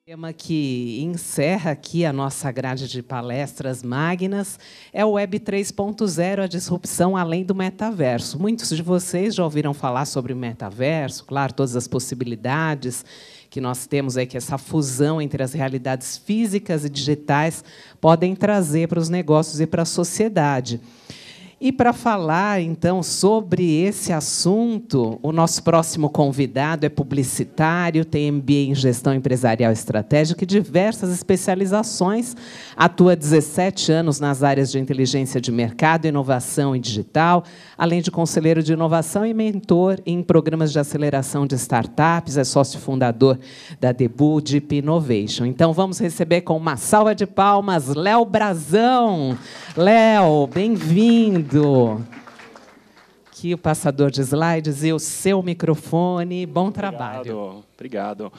O tema que encerra aqui a nossa grade de palestras magnas é o Web 3.0, a disrupção além do metaverso. Muitos de vocês já ouviram falar sobre o metaverso, claro, todas as possibilidades que nós temos aí, que essa fusão entre as realidades físicas e digitais podem trazer para os negócios e para a sociedade. E para falar, então, sobre esse assunto, o nosso próximo convidado é publicitário, tem MBA em Gestão Empresarial Estratégica e diversas especializações, atua há 17 anos nas áreas de inteligência de mercado, inovação e digital, além de conselheiro de inovação e mentor em programas de aceleração de startups, é sócio fundador da Debu Deep Innovation. Então, vamos receber com uma salva de palmas Léo Brazão. Léo, bem-vindo. Aqui o passador de slides e o seu microfone. Bom trabalho. Obrigado.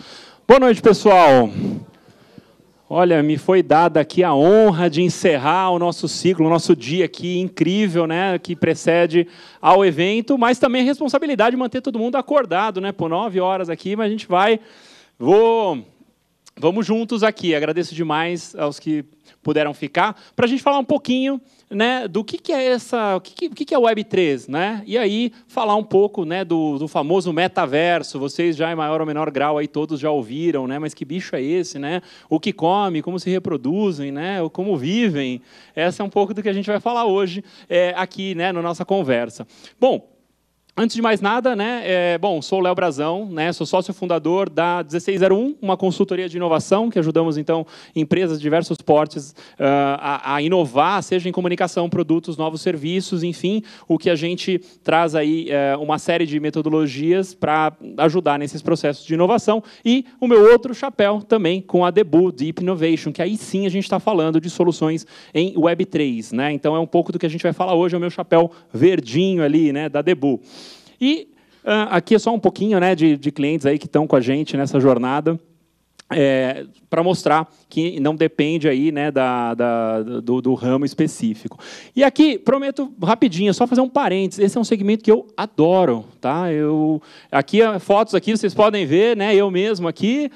Boa noite, pessoal. Olha, me foi dada aqui a honra de encerrar o nosso ciclo, o nosso dia aqui incrível, né, que precede ao evento, mas também a responsabilidade de manter todo mundo acordado, né, por 9 horas aqui, mas a gente vai... Vamos juntos aqui. Agradeço demais aos que puderam ficar, para a gente falar um pouquinho, né, do que é o que é o Web3, né? E aí falar um pouco, né, do famoso metaverso. Vocês já em maior ou menor grau aí todos já ouviram, né? Mas que bicho é esse, né? O que come, como se reproduzem, né? Como vivem. Essa é um pouco do que a gente vai falar hoje aqui, né, na nossa conversa. Bom. Antes de mais nada, né, sou o Léo Brazão, né, sou sócio fundador da 1601, uma consultoria de inovação que ajudamos, então, empresas de diversos portes a inovar, seja em comunicação, produtos, novos serviços, enfim, o que a gente traz aí uma série de metodologias para ajudar nesses processos de inovação. E o meu outro chapéu também com a Debu Deep Innovation, que aí sim a gente está falando de soluções em Web3, né? Então, é um pouco do que a gente vai falar hoje, é o meu chapéu verdinho ali, né, da Debu. E aqui é só um pouquinho, né, de clientes aí que estão com a gente nessa jornada, para mostrar que não depende aí, né, do ramo específico. E aqui, prometo rapidinho, só fazer um parênteses, esse é um segmento que eu adoro, tá? Aqui, fotos aqui, vocês podem ver, né, eu mesmo aqui,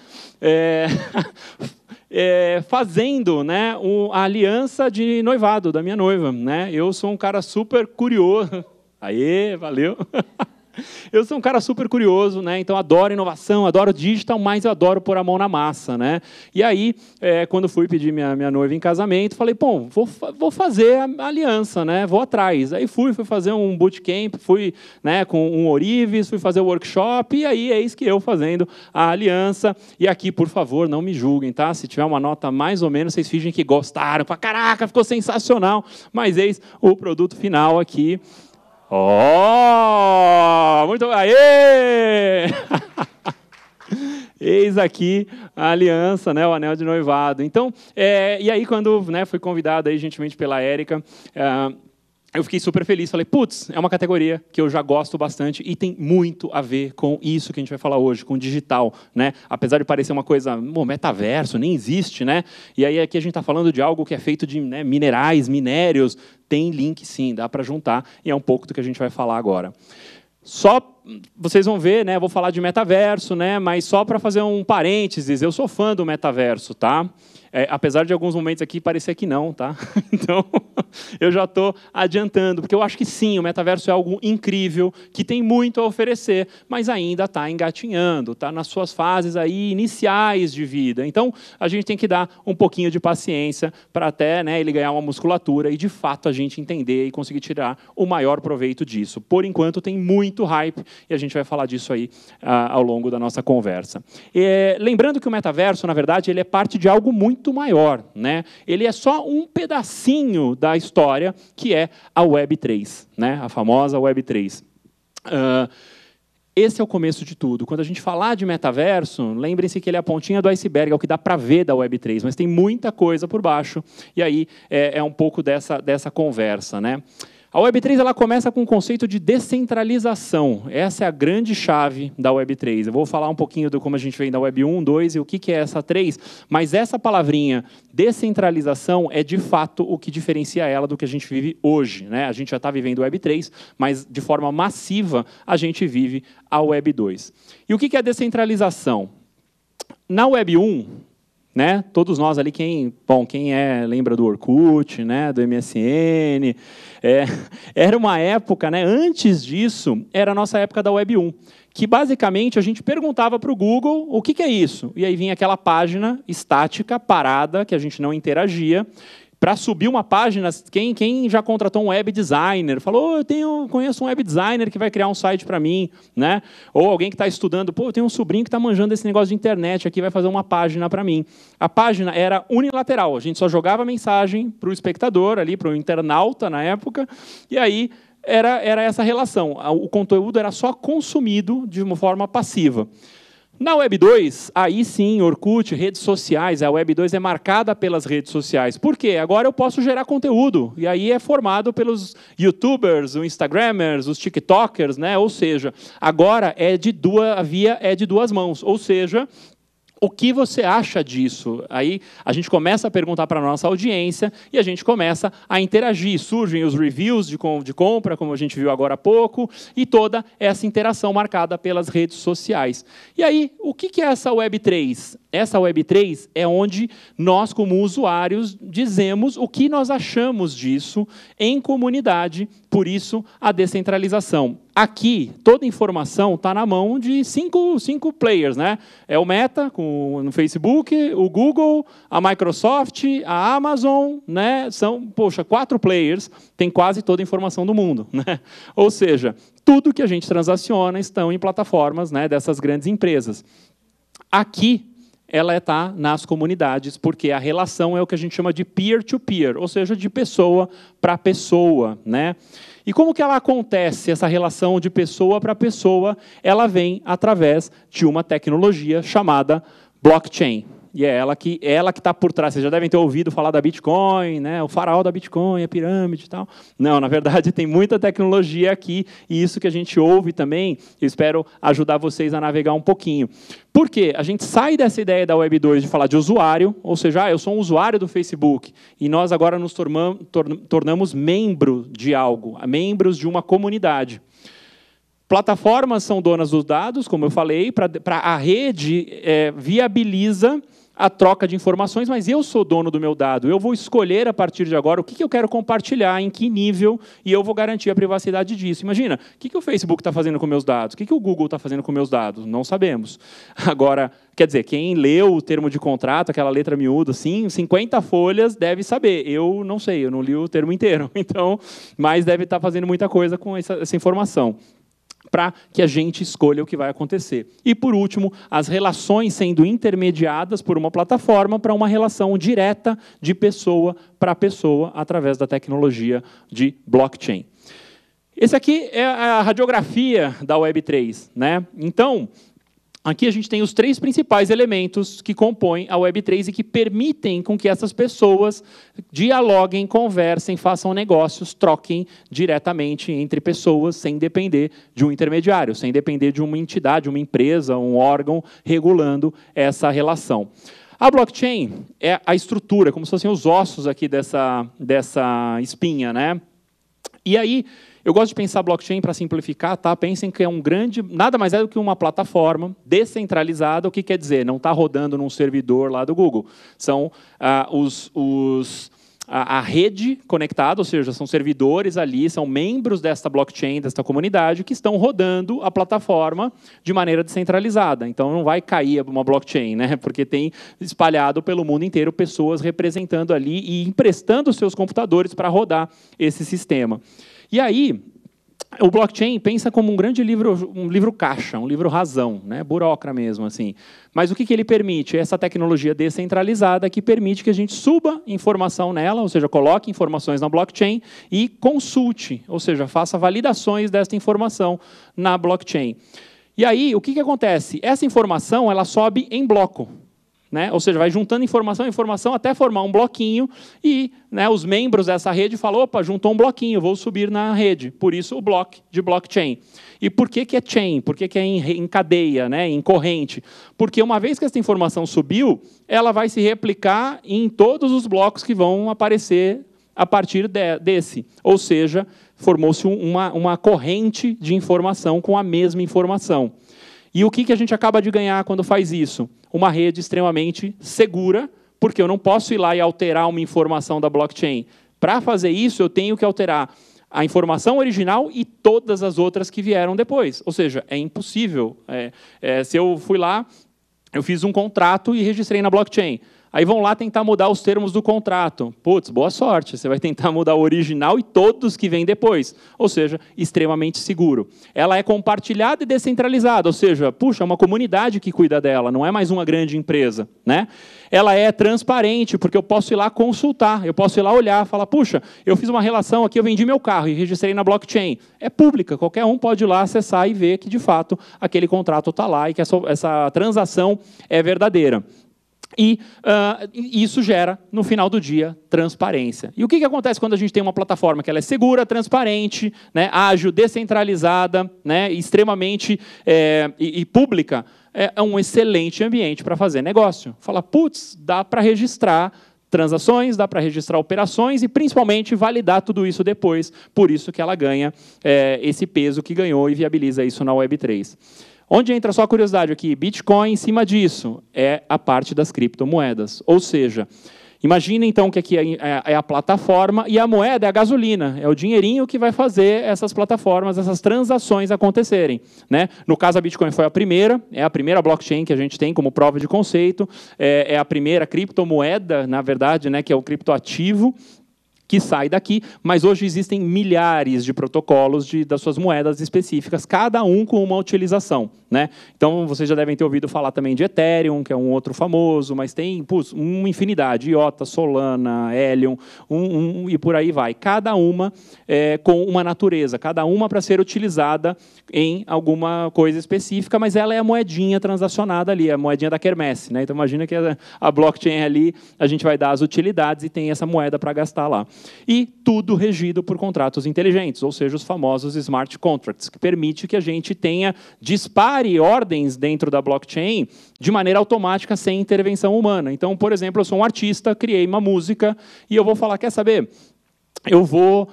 fazendo, né, a aliança de noivado da minha noiva, né? Eu sou um cara super curioso. Aê, valeu! Eu sou um cara super curioso, né? Então adoro inovação, adoro digital, mas eu adoro pôr a mão na massa, né? E aí, quando fui pedir minha noiva em casamento, falei, bom, vou fazer a aliança, né? Vou atrás. Aí fui fazer um bootcamp, fui, né, com um Orives, fui fazer o workshop, e aí eis que eu fazendo a aliança. E aqui, por favor, não me julguem, tá? Se tiver uma nota mais ou menos, vocês fingem que gostaram. Caraca, ficou sensacional. Mas eis o produto final aqui. Oh, muito aê! Eis aqui a aliança, né, o anel de noivado. Então, e aí quando, né, fui convidado aí gentilmente pela Érica, eu fiquei super feliz. Falei, putz, é uma categoria que eu já gosto bastante e tem muito a ver com isso que a gente vai falar hoje, com digital, né? Apesar de parecer uma coisa, metaverso, nem existe, né? E aí aqui a gente está falando de algo que é feito de, né, minerais, minérios. Tem link, sim, dá para juntar. E é um pouco do que a gente vai falar agora. Só vocês vão ver, né? Vou falar de metaverso, né? Mas só para fazer um parênteses, eu sou fã do metaverso, tá? Apesar de alguns momentos aqui parecer que não, tá? Então, eu já estou adiantando, porque eu acho que sim, o metaverso é algo incrível, que tem muito a oferecer, mas ainda está engatinhando, está nas suas fases aí iniciais de vida. Então, a gente tem que dar um pouquinho de paciência para até, né, ele ganhar uma musculatura e, de fato, a gente entender e conseguir tirar o maior proveito disso. Por enquanto, tem muito hype e a gente vai falar disso aí ao longo da nossa conversa. Lembrando que o metaverso, na verdade, ele é parte de algo muito maior, né? Ele é só um pedacinho da história que é a Web3, né? A famosa Web3. Esse é o começo de tudo. Quando a gente falar de metaverso, lembrem-se que ele é a pontinha do iceberg, é o que dá para ver da Web3, mas tem muita coisa por baixo, e aí é um pouco dessa conversa, né? A Web3 ela começa com o conceito de descentralização. Essa é a grande chave da Web3. Eu vou falar um pouquinho de como a gente vem da Web 1, 2 e o que é essa 3, mas essa palavrinha descentralização é, de fato, o que diferencia ela do que a gente vive hoje, né? A gente já está vivendo Web 3, mas, de forma massiva, a gente vive a Web 2. E o que é a descentralização? Na Web 1, né? Todos nós ali, quem lembra do Orkut, né? Do MSN, era uma época, né? Antes disso, era a nossa época da Web 1, que basicamente a gente perguntava para o Google o que é isso, e aí vinha aquela página estática, parada, que a gente não interagia. Para subir uma página, quem já contratou um web designer, falou, conheço um web designer que vai criar um site para mim, né? Ou alguém que está estudando, eu tenho um sobrinho que está manjando esse negócio de internet aqui, vai fazer uma página para mim. A página era unilateral, a gente só jogava mensagem para o espectador, ali, para o internauta na época, e aí era essa relação. O conteúdo era só consumido de uma forma passiva. Na Web 2, aí sim, Orkut, redes sociais, a Web 2 é marcada pelas redes sociais. Por quê? Agora eu posso gerar conteúdo, e aí é formado pelos YouTubers, os Instagramers, os TikTokers, né? Ou seja, agora a via é de duas mãos, ou seja, o que você acha disso? Aí a gente começa a perguntar para a nossa audiência e a gente começa a interagir. Surgem os reviews de compra, como a gente viu agora há pouco, e toda essa interação marcada pelas redes sociais. E aí, o que é essa Web 3? Essa Web 3 é onde nós, como usuários, dizemos o que nós achamos disso em comunidade, por isso a descentralização. Aqui, toda a informação está na mão de cinco players, né? É o Meta, no Facebook, o Google, a Microsoft, a Amazon, né? São, 4 players, tem quase toda a informação do mundo, né? Ou seja, tudo que a gente transaciona estão em plataformas, né, dessas grandes empresas. Aqui, ela está nas comunidades, porque a relação é o que a gente chama de peer-to-peer, ou seja, de pessoa para pessoa, né? E como que ela acontece, essa relação de pessoa para pessoa? Ela vem através de uma tecnologia chamada blockchain. E é ela que está por trás. Vocês já devem ter ouvido falar da Bitcoin, né? O faraó da Bitcoin, a pirâmide e tal. Não, na verdade, tem muita tecnologia aqui, e isso que a gente ouve também, eu espero ajudar vocês a navegar um pouquinho. Por quê? A gente sai dessa ideia da Web 2 de falar de usuário, ou seja, eu sou um usuário do Facebook, e nós agora nos tornamos membro de algo, membros de uma comunidade. Plataformas são donas dos dados, como eu falei, para a rede viabiliza a troca de informações, mas eu sou dono do meu dado. Eu vou escolher, a partir de agora, o que eu quero compartilhar, em que nível, e eu vou garantir a privacidade disso. Imagina, o que o Facebook está fazendo com meus dados? O que o Google está fazendo com meus dados? Não sabemos. Agora, quer dizer, quem leu o termo de contrato, aquela letra miúda, assim, 50 folhas, deve saber. Eu não sei, eu não li o termo inteiro. Então, mas deve estar fazendo muita coisa com essa informação, para que a gente escolha o que vai acontecer. E, por último, as relações sendo intermediadas por uma plataforma para uma relação direta de pessoa para pessoa através da tecnologia de blockchain. Esse aqui é a radiografia da Web 3, né? Então, aqui a gente tem os 3 principais elementos que compõem a Web 3 e que permitem com que essas pessoas dialoguem, conversem, façam negócios, troquem diretamente entre pessoas, sem depender de um intermediário, sem depender de uma entidade, uma empresa, um órgão regulando essa relação. A blockchain é a estrutura, como se fossem os ossos aqui dessa espinha, né? E aí, eu gosto de pensar blockchain para simplificar, tá? Pensem que é nada mais é do que uma plataforma descentralizada. O que quer dizer? Não está rodando num servidor lá do Google. São a rede conectada, ou seja, são servidores ali, são membros desta blockchain, desta comunidade, que estão rodando a plataforma de maneira descentralizada. Então, não vai cair uma blockchain, né? Porque tem espalhado pelo mundo inteiro pessoas representando ali e emprestando seus computadores para rodar esse sistema. E aí, o blockchain pensa como um grande livro caixa, um livro razão, né? Burocra mesmo, assim. Mas o que ele permite? Essa tecnologia descentralizada que permite que a gente suba informação nela, ou seja, coloque informações na blockchain e consulte, ou seja, faça validações desta informação na blockchain. E aí, o que acontece? Essa informação ela sobe em bloco. Né? Ou seja, vai juntando informação, até formar um bloquinho e, né, os membros dessa rede falam, opa, juntou um bloquinho, vou subir na rede. Por isso o bloco de blockchain. E por que é chain? Por que é em cadeia, né, em corrente? Porque uma vez que essa informação subiu, ela vai se replicar em todos os blocos que vão aparecer a partir desse. Ou seja, formou-se uma corrente de informação com a mesma informação. E o que a gente acaba de ganhar quando faz isso? Uma rede extremamente segura, porque eu não posso ir lá e alterar uma informação da blockchain. Para fazer isso, eu tenho que alterar a informação original e todas as outras que vieram depois. Ou seja, é impossível. Se eu fui lá, eu fiz um contrato e registrei na blockchain. Aí vão lá tentar mudar os termos do contrato. Putz, boa sorte, você vai tentar mudar o original e todos que vêm depois. Ou seja, extremamente seguro. Ela é compartilhada e descentralizada, ou seja, puxa, é uma comunidade que cuida dela, não é mais uma grande empresa, né? Ela é transparente, porque eu posso ir lá consultar, eu posso ir lá olhar, falar, puxa, eu fiz uma relação aqui, eu vendi meu carro e registrei na blockchain. É pública, qualquer um pode ir lá acessar e ver que, de fato, aquele contrato está lá e que essa transação é verdadeira. E isso gera, no final do dia, transparência. E o que acontece quando a gente tem uma plataforma que ela é segura, transparente, né, ágil, descentralizada, né, extremamente e pública? É um excelente ambiente para fazer negócio. Fala, putz, dá para registrar transações, dá para registrar operações e, principalmente, validar tudo isso depois. Por isso que ela ganha esse peso que ganhou e viabiliza isso na Web3. Onde entra só a curiosidade aqui, Bitcoin em cima disso é a parte das criptomoedas. Ou seja, imagina então que aqui é a plataforma e a moeda é a gasolina, é o dinheirinho que vai fazer essas plataformas, essas transações acontecerem, né? No caso, a Bitcoin foi é a primeira blockchain que a gente tem como prova de conceito, é a primeira criptomoeda, na verdade, né, que é o criptoativo, que sai daqui, mas hoje existem milhares de protocolos das suas moedas específicas, cada um com uma utilização, né? Então, vocês já devem ter ouvido falar também de Ethereum, que é um outro famoso, mas tem uma infinidade, IOTA, Solana, Helium, e por aí vai. Cada uma com uma natureza, cada uma para ser utilizada em alguma coisa específica, mas ela é a moedinha transacionada ali, a moedinha da quermesse, né? Então, imagina que a blockchain ali, a gente vai dar as utilidades e tem essa moeda para gastar lá. E tudo regido por contratos inteligentes, ou seja, os famosos smart contracts, que permite que a gente dispare ordens dentro da blockchain de maneira automática, sem intervenção humana. Então, por exemplo, eu sou um artista, criei uma música e eu vou falar, quer saber? Eu vou...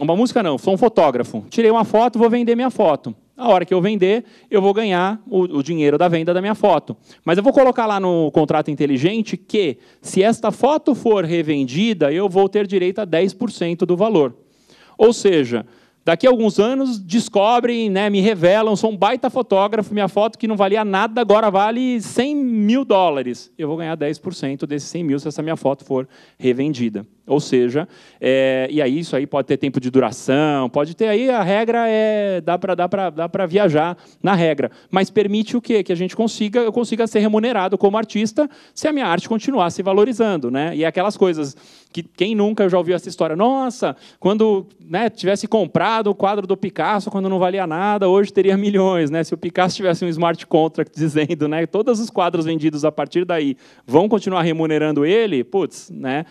uma música não, sou um fotógrafo. Tirei uma foto, vou vender minha foto. A hora que eu vender, eu vou ganhar o dinheiro da venda da minha foto. Mas eu vou colocar lá no contrato inteligente que, se esta foto for revendida, eu vou ter direito a 10% do valor. Ou seja, daqui a alguns anos, descobrem, né, me revelam, sou um baita fotógrafo, minha foto que não valia nada, agora vale $100 mil. Eu vou ganhar 10% desses 100 mil se essa minha foto for revendida. Ou seja, e aí isso aí pode ter tempo de duração, pode ter aí, a regra dá para viajar na regra, mas permite o quê? Que a gente eu consiga ser remunerado como artista se a minha arte continuar se valorizando, né? E aquelas coisas que quem nunca já ouviu essa história, nossa, quando, né, tivesse comprado o quadro do Picasso quando não valia nada, hoje teria milhões, né? Se o Picasso tivesse um smart contract dizendo, né, todos os quadros vendidos a partir daí vão continuar remunerando ele, putz, né?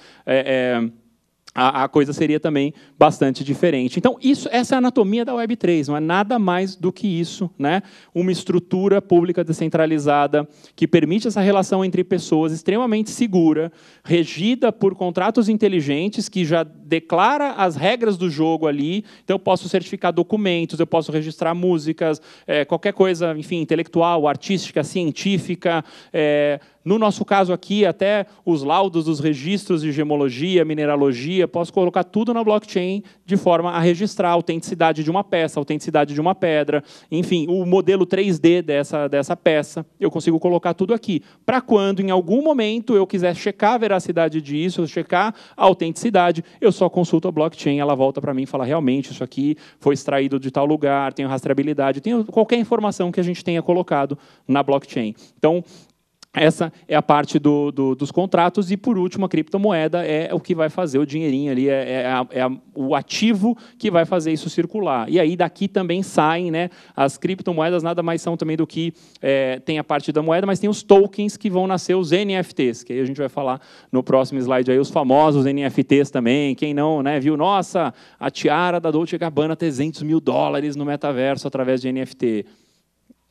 A coisa seria também bastante diferente. Então, essa é a anatomia da Web3, não é nada mais do que isso, né? Uma estrutura pública descentralizada que permite essa relação entre pessoas extremamente segura, regida por contratos inteligentes, que já declara as regras do jogo ali. Então, eu posso certificar documentos, eu posso registrar músicas, qualquer coisa, enfim, intelectual, artística, científica, no nosso caso aqui, até os laudos dos registros de gemologia, mineralogia, posso colocar tudo na blockchain de forma a registrar a autenticidade de uma peça, a autenticidade de uma pedra, enfim, o modelo 3D dessa peça, eu consigo colocar tudo aqui. Para quando, em algum momento, eu quiser checar a veracidade disso, checar a autenticidade, eu só consulto a blockchain, ela volta para mim e fala, realmente, isso aqui foi extraído de tal lugar, tem rastreabilidade, tem qualquer informação que a gente tenha colocado na blockchain. Então, essa é a parte dos contratos. E, por último, a criptomoeda é o que vai fazer o dinheirinho ali, o ativo que vai fazer isso circular. E aí, daqui também saem, né, as criptomoedas, nada mais são também do que tem a parte da moeda, mas tem os tokens que vão nascer, os NFTs, que aí a gente vai falar no próximo slide, aí, os famosos NFTs também. Quem não, né, viu, nossa, a tiara da Dolce & Gabbana, $300 mil no metaverso através de NFT.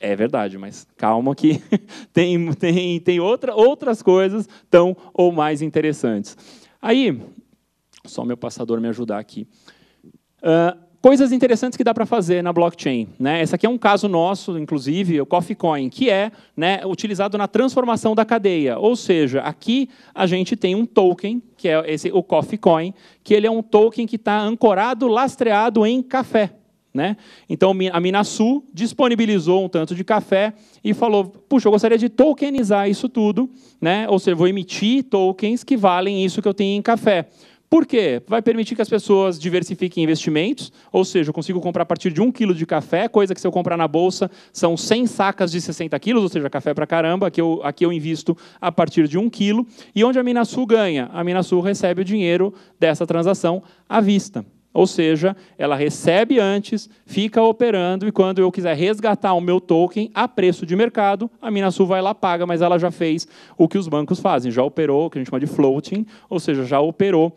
É verdade, mas calma que tem outras coisas tão ou mais interessantes. Aí, só meu passador me ajudar aqui. Coisas interessantes que dá para fazer na blockchain, né? Esse aqui é um caso nosso, inclusive, o Coffee Coin, que é, né, utilizado na transformação da cadeia. Ou seja, aqui a gente tem um token, que é o Coffee Coin, que ele é um token que está ancorado, lastreado em café. Né? Então, a Minasul disponibilizou um tanto de café e falou, puxa, eu gostaria de tokenizar isso tudo, né? Ou seja, vou emitir tokens que valem isso que eu tenho em café. Por quê? Vai permitir que as pessoas diversifiquem investimentos, ou seja, eu consigo comprar a partir de 1 quilo de café, coisa que se eu comprar na bolsa são 100 sacas de 60 quilos, ou seja, café pra caramba, aqui eu invisto a partir de 1 quilo. E onde a Minasul ganha? A Minasul recebe o dinheiro dessa transação à vista. Ou seja, ela recebe antes, fica operando, e quando eu quiser resgatar o meu token a preço de mercado, a Minasul vai lá, paga, mas ela já fez o que os bancos fazem, já operou, o que a gente chama de floating, ou seja, já operou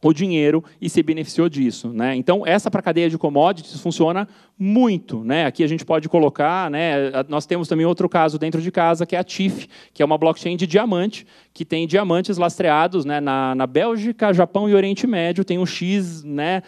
o dinheiro e se beneficiou disso, né? Então, essa para a cadeia de commodities funciona muito, né? Aqui a gente pode colocar, né? Nós temos também outro caso dentro de casa, que é a TIFF, que é uma blockchain de diamante, que tem diamantes lastreados, né, na Bélgica, Japão e Oriente Médio, tem um X, né,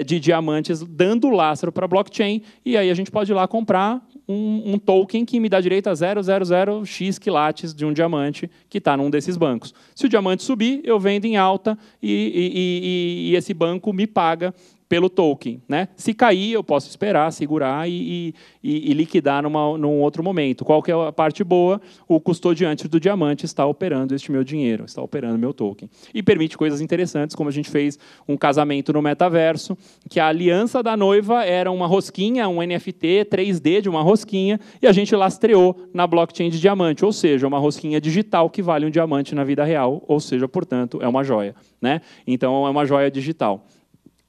de diamantes dando lastro para a blockchain, e aí a gente pode ir lá comprar um token que me dá direito a 0,00x quilates de um diamante que está num desses bancos. Se o diamante subir, eu vendo em alta e esse banco me paga pelo token, né? Se cair, eu posso esperar, segurar e liquidar num outro momento. Qual que é a parte boa? O custodiante do diamante está operando este meu dinheiro, está operando meu token. E permite coisas interessantes, como a gente fez um casamento no metaverso, que a aliança da noiva era uma rosquinha, um NFT 3D de uma rosquinha, e a gente lastreou na blockchain de diamante, ou seja, uma rosquinha digital que vale um diamante na vida real, ou seja, portanto, é uma joia, né? Então, é uma joia digital.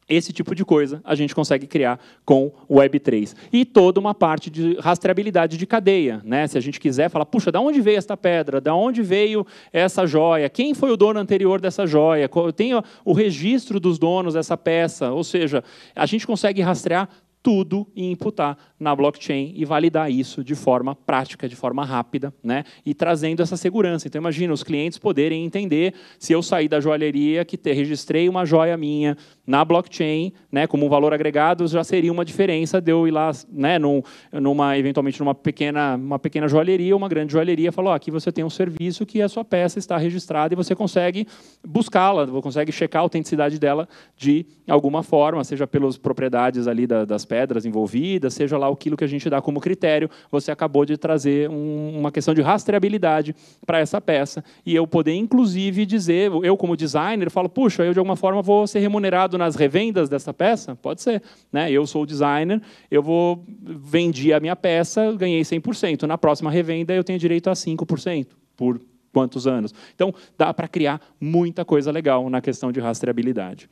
Esse tipo de coisa a gente consegue criar com o Web3. E toda uma parte de rastreabilidade de cadeia, né? Se a gente quiser falar, puxa, de onde veio esta pedra? De onde veio essa joia? Quem foi o dono anterior dessa joia? Tem o registro dos donos dessa peça. Ou seja, a gente consegue rastrear tudo e imputar na blockchain e validar isso de forma prática, de forma rápida, né? E trazendo essa segurança. Então, imagina, os clientes poderem entender se eu sair da joalheria, que registrei uma joia minha na blockchain, né, como um valor agregado, já seria uma diferença de eu ir lá, né, eventualmente numa pequena joalheria, uma grande joalheria, falar, aqui você tem um serviço que a sua peça está registrada e você consegue buscá-la, consegue checar a autenticidade dela de alguma forma, seja pelas propriedades ali das pedras envolvidas, seja lá aquilo que a gente dá como critério, você acabou de trazer uma questão de rastreabilidade para essa peça, e eu poder, inclusive, dizer, eu como designer, falo, puxa, eu de alguma forma vou ser remunerado nas revendas dessa peça? Pode ser, né? Eu sou o designer, vendi a minha peça, ganhei 100%, na próxima revenda eu tenho direito a 5%, por quantos anos? Então, dá para criar muita coisa legal na questão de rastreabilidade.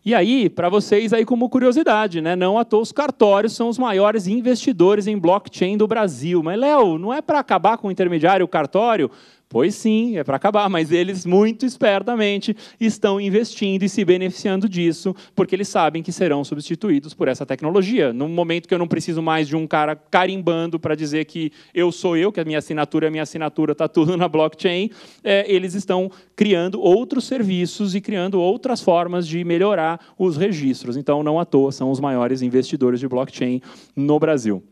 E aí, para vocês, aí como curiosidade, né? Não à toa os cartórios são os maiores investidores em blockchain do Brasil. Mas, Léo, não é para acabar com o intermediário o cartório? Pois sim, é para acabar, mas eles, muito espertamente, estão investindo e se beneficiando disso, porque eles sabem que serão substituídos por essa tecnologia. No momento que eu não preciso mais de um cara carimbando para dizer que eu sou eu, que a minha assinatura está tudo na blockchain, eles estão criando outros serviços e criando outras formas de melhorar os registros. Então, não à toa, são os maiores investidores de blockchain no Brasil.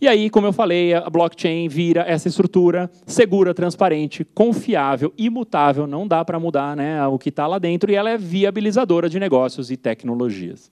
E aí, como eu falei, a blockchain vira essa estrutura segura, transparente, confiável, imutável, não dá para mudar, né, o que está lá dentro, e ela é viabilizadora de negócios e tecnologias.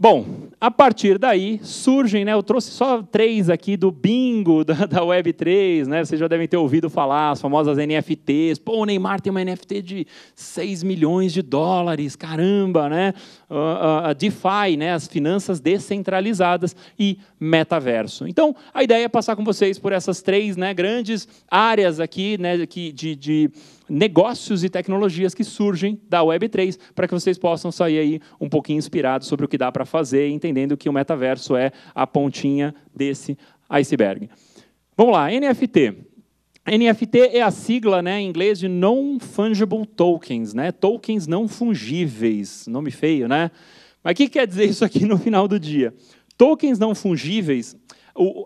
Bom, a partir daí surgem, né, eu trouxe só 3 aqui do bingo da Web3, né, vocês já devem ter ouvido falar, as famosas NFTs. Pô, o Neymar tem uma NFT de 6 milhões de dólares, caramba, né? A DeFi, né, as finanças descentralizadas e metaverso. Então, a ideia é passar com vocês por essas 3, né, grandes áreas aqui, né, de negócios e tecnologias que surgem da Web3, para que vocês possam sair aí um pouquinho inspirados sobre o que dá para fazer, entendendo que o metaverso é a pontinha desse iceberg. Vamos lá, NFT. NFT é a sigla, né, em inglês de Non-Fungible Tokens, né? Tokens não fungíveis, nome feio, né? Mas o que quer dizer isso aqui no final do dia? Tokens não fungíveis,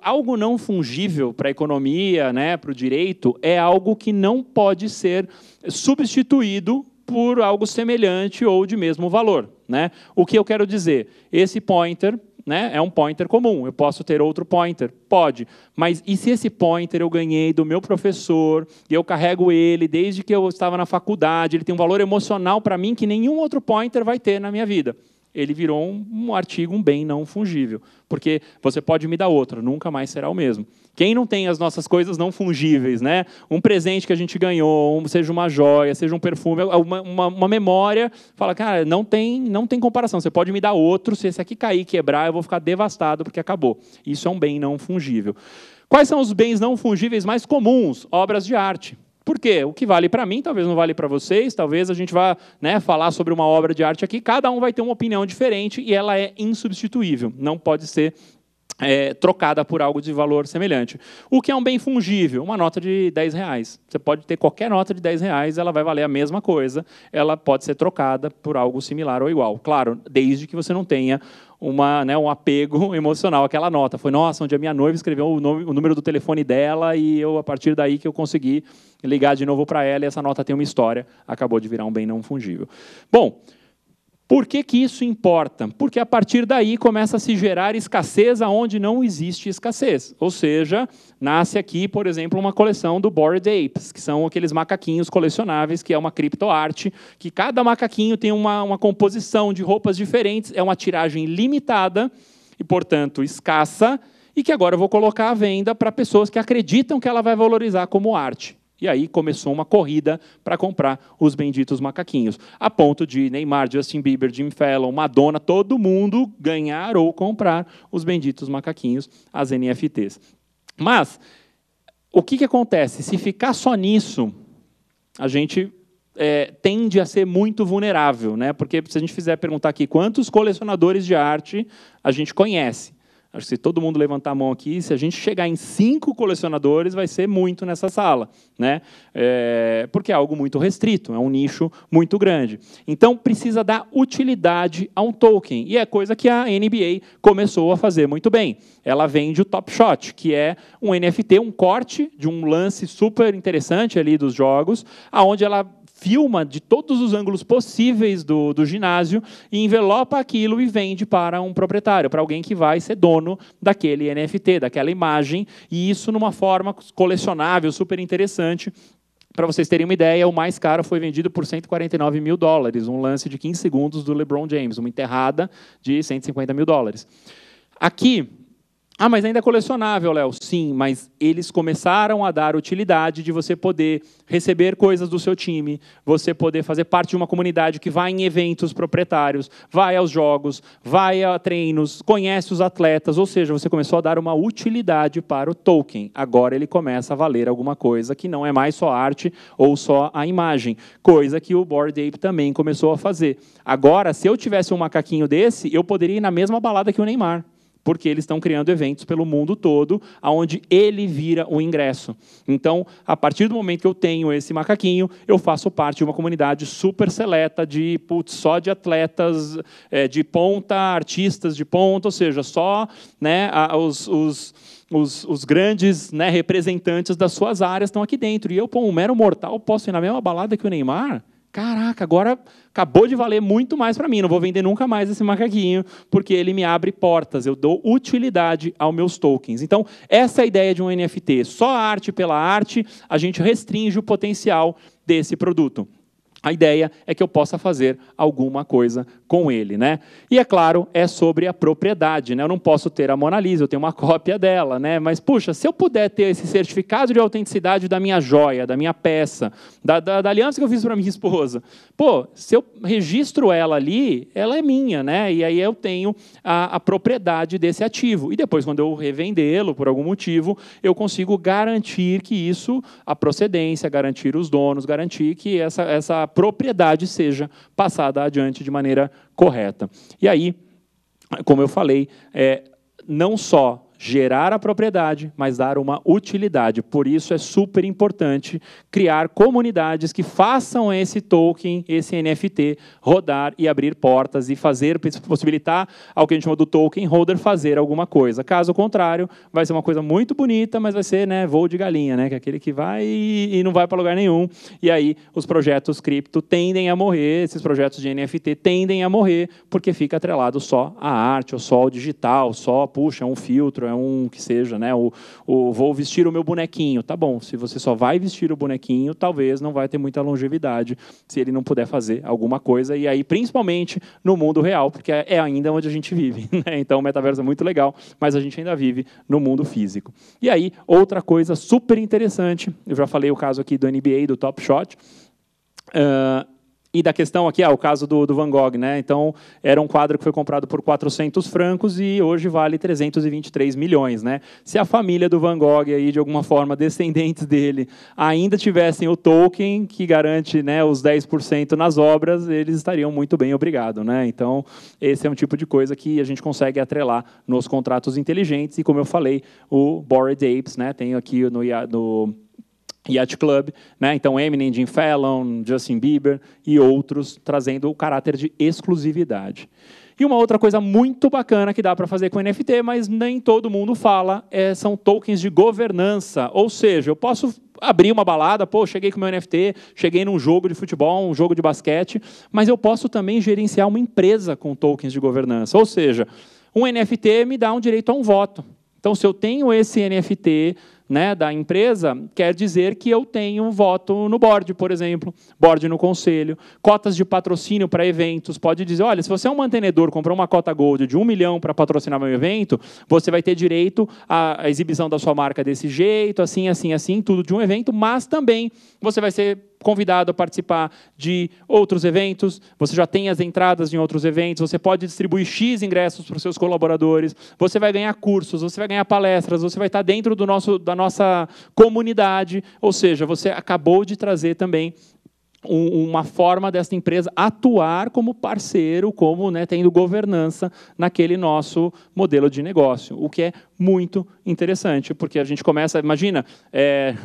algo não fungível para a economia, né, para o direito, é algo que não pode ser substituído por algo semelhante ou de mesmo valor, né? O que eu quero dizer? Esse pointer, né, é um pointer comum. Eu posso ter outro pointer? Pode. Mas e se esse pointer eu ganhei do meu professor e eu carrego ele desde que eu estava na faculdade, ele tem um valor emocional para mim que nenhum outro pointer vai ter na minha vida? Ele virou um artigo, um bem não fungível. Porque você pode me dar outro, nunca mais será o mesmo. Quem não tem as nossas coisas não fungíveis, né? Um presente que a gente ganhou, seja uma joia, seja um perfume, uma memória, fala, cara, não tem comparação. Você pode me dar outro, se esse aqui cair e quebrar, eu vou ficar devastado porque acabou. Isso é um bem não fungível. Quais são os bens não fungíveis mais comuns? Obras de arte. Por quê? O que vale para mim, talvez não vale para vocês, talvez a gente vá, né, falar sobre uma obra de arte aqui, cada um vai ter uma opinião diferente e ela é insubstituível, não pode ser trocada por algo de valor semelhante. O que é um bem fungível? Uma nota de R$10. Você pode ter qualquer nota de R$10, ela vai valer a mesma coisa, ela pode ser trocada por algo similar ou igual. Claro, desde que você não tenha um apego emocional àquela nota. Foi, nossa, onde a minha noiva escreveu o número do telefone dela e a partir daí que eu consegui ligar de novo para ela e essa nota tem uma história, acabou de virar um bem não fungível. Bom, por que isso importa? Porque a partir daí começa a se gerar escassez aonde não existe escassez. Ou seja, nasce aqui, por exemplo, uma coleção do Bored Apes, que são aqueles macaquinhos colecionáveis, que é uma criptoarte, que cada macaquinho tem uma composição de roupas diferentes, é uma tiragem limitada e, portanto, escassa, e que agora eu vou colocar à venda para pessoas que acreditam que ela vai valorizar como arte. E aí começou uma corrida para comprar os benditos macaquinhos, a ponto de Neymar, Justin Bieber, Jimmy Fallon, Madonna, todo mundo ganhar ou comprar os benditos macaquinhos, as NFTs. Mas o que acontece? Se ficar só nisso, a gente tende a ser muito vulnerável, né? Porque se a gente fizer perguntar aqui quantos colecionadores de arte a gente conhece, acho que se todo mundo levantar a mão aqui, se a gente chegar em 5 colecionadores, vai ser muito nessa sala, né? Porque é algo muito restrito, é um nicho muito grande. Então, precisa dar utilidade a um token, e é coisa que a NBA começou a fazer muito bem. Ela vende o Top Shot, que é um NFT, um corte de um lance super interessante ali dos jogos, onde ela filma de todos os ângulos possíveis do ginásio e envelopa aquilo e vende para um proprietário, para alguém que vai ser dono daquele NFT, daquela imagem, e isso numa forma colecionável, super interessante. Para vocês terem uma ideia, o mais caro foi vendido por $149 mil, um lance de 15 segundos do LeBron James, uma enterrada de $150 mil. Aqui, mas ainda é colecionável, Léo. Sim, mas eles começaram a dar utilidade de você poder receber coisas do seu time, você poder fazer parte de uma comunidade que vai em eventos proprietários, vai aos jogos, vai a treinos, conhece os atletas, ou seja, você começou a dar uma utilidade para o token. Agora ele começa a valer alguma coisa que não é mais só arte ou só a imagem, coisa que o Bored Ape também começou a fazer. Agora, se eu tivesse um macaquinho desse, eu poderia ir na mesma balada que o Neymar, porque eles estão criando eventos pelo mundo todo, onde ele vira o ingresso. Então, a partir do momento que eu tenho esse macaquinho, eu faço parte de uma comunidade super seleta só de atletas de ponta, artistas de ponta, ou seja, só, né, os grandes, né, representantes das suas áreas estão aqui dentro. E eu, um mero mortal, posso ir na mesma balada que o Neymar? Caraca, agora acabou de valer muito mais para mim. Não vou vender nunca mais esse macaquinho, porque ele me abre portas. Eu dou utilidade aos meus tokens. Então, essa é a ideia de um NFT. Só arte pela arte, a gente restringe o potencial desse produto. A ideia é que eu possa fazer alguma coisa com ele, né? E, é claro, é sobre a propriedade, né? Eu não posso ter a Mona Lisa, eu tenho uma cópia dela, né? Mas, puxa, se eu puder ter esse certificado de autenticidade da minha joia, da minha peça, da aliança que eu fiz para minha esposa, se eu registro ela ali, ela é minha, né? E aí eu tenho a propriedade desse ativo. E depois, quando eu revendê-lo, por algum motivo, eu consigo garantir que isso, a procedência, garantir os donos, garantir que essa propriedade seja passada adiante de maneira correta. E aí, como eu falei, não só gerar a propriedade, mas dar uma utilidade. Por isso é super importante criar comunidades que façam esse token, esse NFT, rodar e abrir portas e possibilitar ao que a gente chama do token holder fazer alguma coisa. Caso contrário, vai ser uma coisa muito bonita, mas vai ser, né, voo de galinha, né, que é aquele que vai e não vai para lugar nenhum. E aí os projetos cripto tendem a morrer, esses projetos de NFT tendem a morrer, porque fica atrelado só à arte, ou só ao digital, só, puxa, é um filtro, é um que seja, né? Vou vestir o meu bonequinho. Tá bom, se você só vai vestir o bonequinho, talvez não vai ter muita longevidade se ele não puder fazer alguma coisa, e aí principalmente no mundo real, porque é ainda onde a gente vive, né? Então o metaverso é muito legal, mas a gente ainda vive no mundo físico. E aí, outra coisa super interessante, eu já falei o caso aqui do NBA, do Top Shot, e da questão aqui, o caso do Van Gogh, né? Então, era um quadro que foi comprado por 400 francos e hoje vale 323 milhões, né? Se a família do Van Gogh, aí, de alguma forma, descendentes dele, ainda tivessem o token que garante, né, os 10% nas obras, eles estariam muito bem, obrigado, né? Então, esse é um tipo de coisa que a gente consegue atrelar nos contratos inteligentes e, como eu falei, o Bored Apes, né? Tem aqui no Yacht Club, né? Então Eminem, Jim Fallon, Justin Bieber e outros, trazendo o caráter de exclusividade. E uma outra coisa muito bacana que dá para fazer com NFT, mas nem todo mundo fala, são tokens de governança. Ou seja, eu posso abrir uma balada, cheguei com meu NFT, cheguei num jogo de futebol, um jogo de basquete, mas eu posso também gerenciar uma empresa com tokens de governança. Ou seja, um NFT me dá um direito a um voto. Então, se eu tenho esse NFT, né, da empresa, quer dizer que eu tenho um voto no board, por exemplo, board no conselho, cotas de patrocínio para eventos. Pode dizer, olha, se você é um mantenedor, comprou uma cota Gold de 1 milhão para patrocinar meu evento, você vai ter direito à exibição da sua marca desse jeito, assim, assim, assim, tudo de um evento, mas também você vai ser convidado a participar de outros eventos, você já tem as entradas em outros eventos, você pode distribuir X ingressos para os seus colaboradores, você vai ganhar cursos, você vai ganhar palestras, você vai estar dentro da nossa comunidade, ou seja, você acabou de trazer também uma forma dessa empresa atuar como parceiro, como, né, tendo governança naquele nosso modelo de negócio, o que é muito interessante, porque a gente começa, imagina,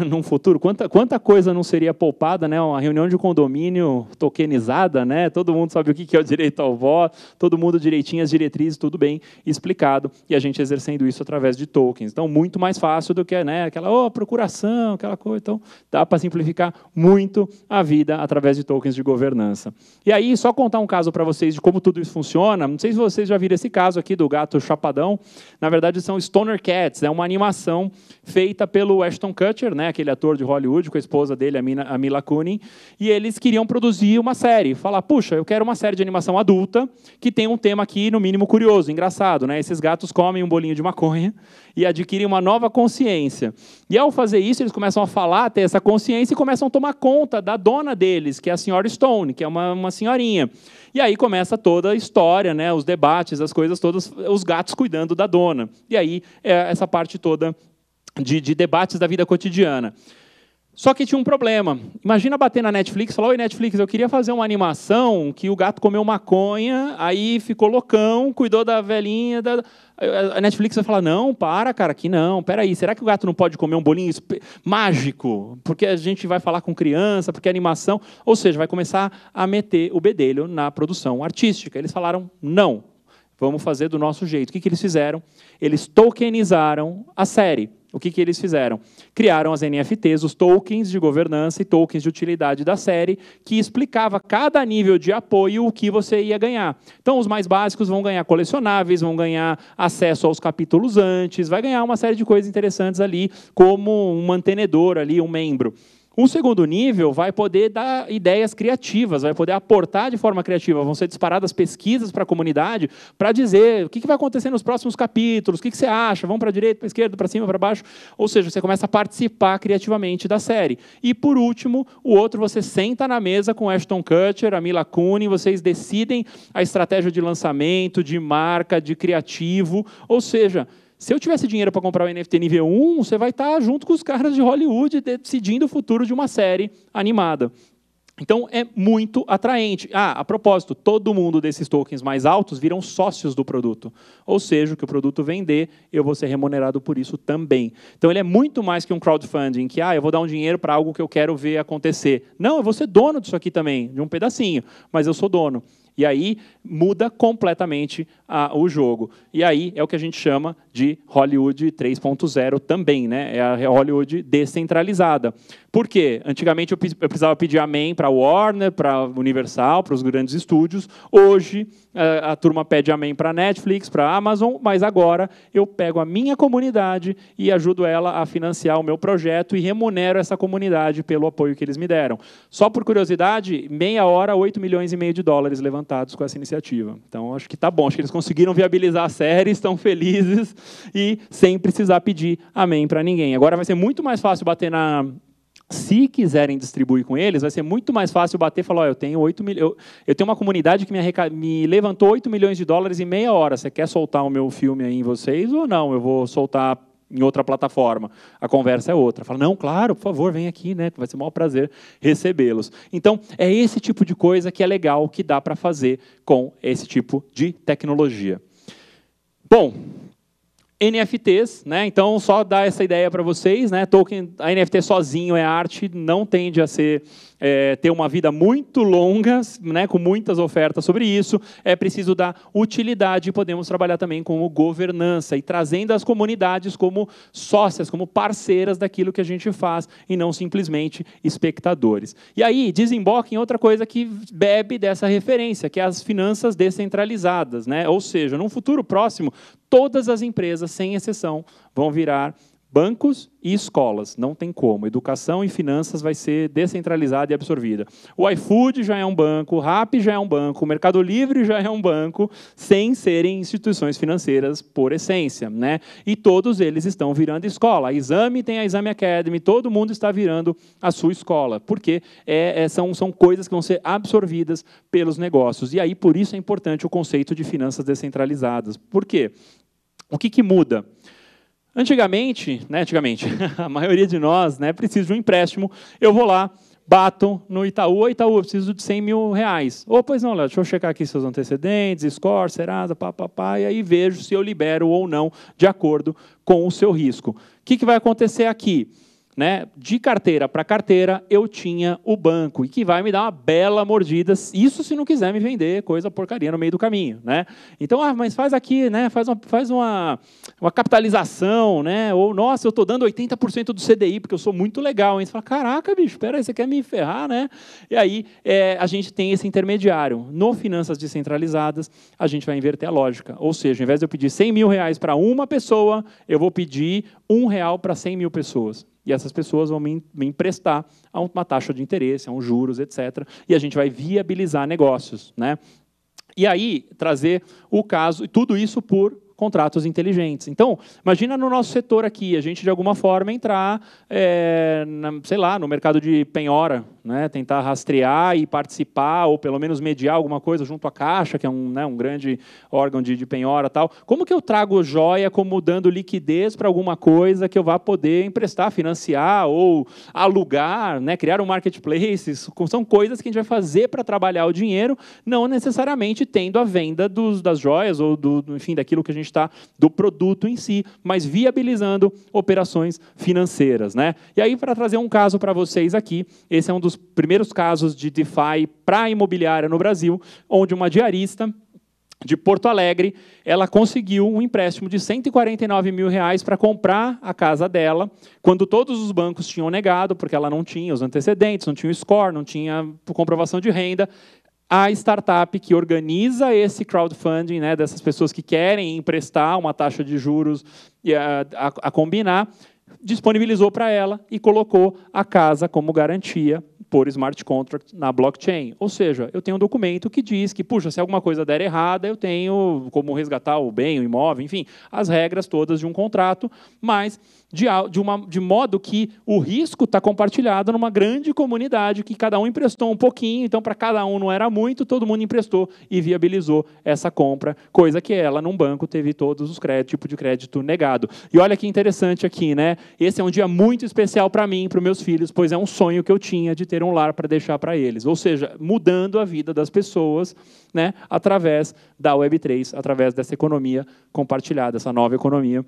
num futuro, quanta coisa não seria poupada, né? Uma reunião de condomínio tokenizada, né? Todo mundo sabe o que é o direito ao voto, todo mundo direitinho, as diretrizes, tudo bem explicado, e a gente exercendo isso através de tokens. Então, muito mais fácil do que, né, aquela procuração, aquela coisa. Então, dá para simplificar muito a vida através de tokens de governança. E aí, só contar um caso para vocês de como tudo isso funciona. Não sei se vocês já viram esse caso aqui do gato chapadão. Na verdade, são Stoner Cats, é uma animação feita pelo Ashton Kutcher, né, aquele ator de Hollywood, com a esposa dele, a Mila Kunis, e eles queriam produzir uma série. Falar, puxa, eu quero uma série de animação adulta que tem um tema aqui, no mínimo, curioso, engraçado, né? Esses gatos comem um bolinho de maconha e adquirem uma nova consciência. E ao fazer isso, eles começam a falar, ter essa consciência e começam a tomar conta da dona deles, que é a senhora Stone, que é uma senhorinha. E aí começa toda a história, né, os debates, as coisas todas, os gatos cuidando da dona. E aí essa parte toda de debates da vida cotidiana. Só que tinha um problema. Imagina bater na Netflix e falar, oi, Netflix, eu queria fazer uma animação que o gato comeu maconha, aí ficou loucão, cuidou da velhinha. A Netflix vai falar, não, cara, aqui não. Peraí, será que o gato não pode comer um bolinho mágico? Porque a gente vai falar com criança, porque é animação. Ou seja, vai começar a meter o bedelho na produção artística. Eles falaram, não, vamos fazer do nosso jeito. O que eles fizeram? Eles tokenizaram a série. O que eles fizeram? Criaram as NFTs, os tokens de governança e tokens de utilidade da série, que explicava cada nível de apoio o que você ia ganhar. Então, os mais básicos vão ganhar colecionáveis, vão ganhar acesso aos capítulos antes, vai ganhar uma série de coisas interessantes ali, como um mantenedor ali, um membro. Um segundo nível vai poder dar ideias criativas, vai poder aportar de forma criativa, vão ser disparadas pesquisas para a comunidade para dizer o que vai acontecer nos próximos capítulos, o que você acha, vão para a direita, para a esquerda, para cima, para baixo. Ou seja, você começa a participar criativamente da série. E, por último, o outro, você senta na mesa com Ashton Kutcher, a Mila Kunis, vocês decidem a estratégia de lançamento, de marca, de criativo, ou seja, se eu tivesse dinheiro para comprar o NFT nível 1, você vai estar junto com os caras de Hollywood decidindo o futuro de uma série animada. Então, é muito atraente. A propósito, todo mundo desses tokens mais altos viram sócios do produto. Ou seja, o que o produto vender, eu vou ser remunerado por isso também. Então, ele é muito mais que um crowdfunding, que eu vou dar um dinheiro para algo que eu quero ver acontecer. Não, eu vou ser dono disso aqui também, de um pedacinho, mas eu sou dono. E aí muda completamente o jogo. E aí é o que a gente chama de Hollywood 3.0 também, né? É a Hollywood descentralizada. Por quê? Antigamente eu precisava pedir amém para a Warner, para a Universal, para os grandes estúdios. Hoje a turma pede amém para a Netflix, para a Amazon, mas agora eu pego a minha comunidade e ajudo ela a financiar o meu projeto e remunero essa comunidade pelo apoio que eles me deram. Só por curiosidade, meia hora, 8 milhões e meio de dólares levantados com essa iniciativa. Então, acho que está bom. Acho que eles conseguiram viabilizar a série, estão felizes e sem precisar pedir amém para ninguém. Agora vai ser muito mais fácil bater na... Se quiserem distribuir com eles, vai ser muito mais fácil bater e falar, eu tenho uma comunidade que me levantou 8 milhões de dólares em meia hora. Você quer soltar o meu filme aí em vocês ou não? Eu vou soltar em outra plataforma. A conversa é outra. Fala, não, claro, por favor, vem aqui, né? Vai ser um maior prazer recebê-los. Então, é esse tipo de coisa que é legal, que dá para fazer com esse tipo de tecnologia. Bom, NFTs, né? Então, só dar essa ideia para vocês, né? A NFT sozinho é arte, não tende a ter uma vida muito longa, né? Com muitas ofertas sobre isso. É preciso dar utilidade e podemos trabalhar também com governança e trazendo as comunidades como sócias, como parceiras daquilo que a gente faz e não simplesmente espectadores. E aí, desemboca em outra coisa que bebe dessa referência, que é as finanças descentralizadas, né? Ou seja, num futuro próximo, todas as empresas, sem exceção, vão virar bancos e escolas. Não tem como. Educação e finanças vai ser descentralizada e absorvida. O iFood já é um banco, o Rappi já é um banco, o Mercado Livre já é um banco, sem serem instituições financeiras por essência, né? E todos eles estão virando escola. A Exame tem a Exame Academy, todo mundo está virando a sua escola, porque são coisas que vão ser absorvidas pelos negócios. E aí, por isso é importante o conceito de finanças descentralizadas. Por quê? O que muda? Antigamente, a maioria de nós, né, precisa de um empréstimo, eu vou lá, bato no Itaú, Itaú, eu preciso de 100 mil reais. Pois não, Léo, deixa eu checar aqui seus antecedentes, score, Serasa, e aí vejo se eu libero ou não, de acordo com o seu risco. O que vai acontecer aqui? Né, de carteira para carteira, eu tinha o banco, e que vai me dar uma bela mordida, isso se não quiser me vender coisa porcaria no meio do caminho. Né? Então, mas faz aqui, né, faz uma capitalização, né, ou, nossa, eu estou dando 80% do CDI, porque eu sou muito legal. Hein? Você fala, caraca, bicho, espera aí, você quer me ferrar? Né? E aí, a gente tem esse intermediário. No Finanças Descentralizadas, a gente vai inverter a lógica. Ou seja, ao invés de eu pedir 100 mil reais para uma pessoa, eu vou pedir R$1 para 100 mil pessoas. E essas pessoas vão me emprestar a uma taxa de interesse, a uns juros, etc. E a gente vai viabilizar negócios. Né? E aí, trazer o caso, e tudo isso por contratos inteligentes. Então, imagina no nosso setor aqui, a gente, de alguma forma, entrar, sei lá, no mercado de penhora, né? Tentar rastrear e participar, ou pelo menos mediar alguma coisa junto à Caixa, que é um grande órgão de penhora. Tal. Como que eu trago joia como dando liquidez para alguma coisa que eu vá poder emprestar, financiar ou alugar, né? Criar um marketplace? São coisas que a gente vai fazer para trabalhar o dinheiro, não necessariamente tendo a venda das joias ou enfim, daquilo que a gente do produto em si, mas viabilizando operações financeiras. Né? E aí, para trazer um caso para vocês aqui, esse é um dos primeiros casos de DeFi para a imobiliária no Brasil, onde uma diarista de Porto Alegre, ela conseguiu um empréstimo de 149 mil reais para comprar a casa dela, quando todos os bancos tinham negado, porque ela não tinha os antecedentes, não tinha o score, não tinha comprovação de renda. A startup que organiza esse crowdfunding, né, dessas pessoas que querem emprestar uma taxa de juros a combinar, disponibilizou para ela e colocou a casa como garantia por smart contract na blockchain. Ou seja, eu tenho um documento que diz que, puxa, se alguma coisa der errada, eu tenho como resgatar o bem, o imóvel, enfim, as regras todas de um contrato, mas de modo que o risco está compartilhado numa grande comunidade que cada um emprestou um pouquinho, então para cada um não era muito, todo mundo emprestou e viabilizou essa compra, coisa que ela, num banco, teve todos os tipos de crédito negado. E olha que interessante aqui, né? Esse é um dia muito especial para mim e para os meus filhos, pois é um sonho que eu tinha de ter ter um lar para deixar para eles. Ou seja, mudando a vida das pessoas, né, através da Web3, através dessa economia compartilhada, essa nova economia.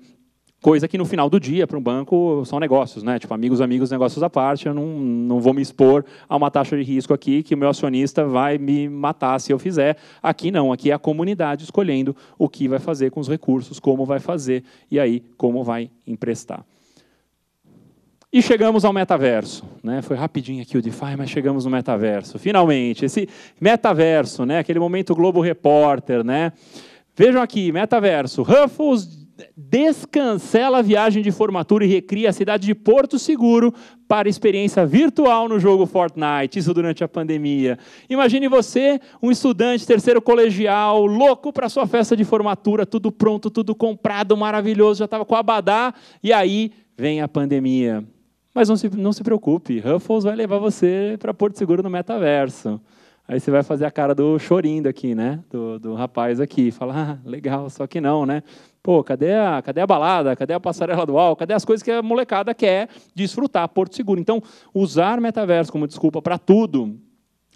Coisa que, no final do dia, para um banco, são negócios, né? Tipo, amigos, negócios à parte. Eu não vou me expor a uma taxa de risco aqui que o meu acionista vai me matar se eu fizer. Aqui não, aqui é a comunidade escolhendo o que vai fazer com os recursos, como vai fazer e aí como vai emprestar. E chegamos ao metaverso, né? Foi rapidinho aqui o DeFi, mas chegamos no metaverso. Finalmente, esse metaverso, né? Aquele momento Globo Repórter, né? Vejam aqui, metaverso. Ruffles descancela a viagem de formatura e recria a cidade de Porto Seguro para experiência virtual no jogo Fortnite, isso durante a pandemia. Imagine você, um estudante, terceiro colegial, louco para sua festa de formatura, tudo pronto, tudo comprado, maravilhoso, já estava com o abadá, e aí vem a pandemia. Mas não se preocupe, Ruffles vai levar você para Porto Seguro no metaverso. Aí você vai fazer a cara do chorindo aqui, né? Do rapaz aqui. Fala, legal, só que não, né? Pô, cadê a balada? Cadê a passarela do UOL? Cadê as coisas que a molecada quer desfrutar? Porto Seguro. Então, usar metaverso como desculpa para tudo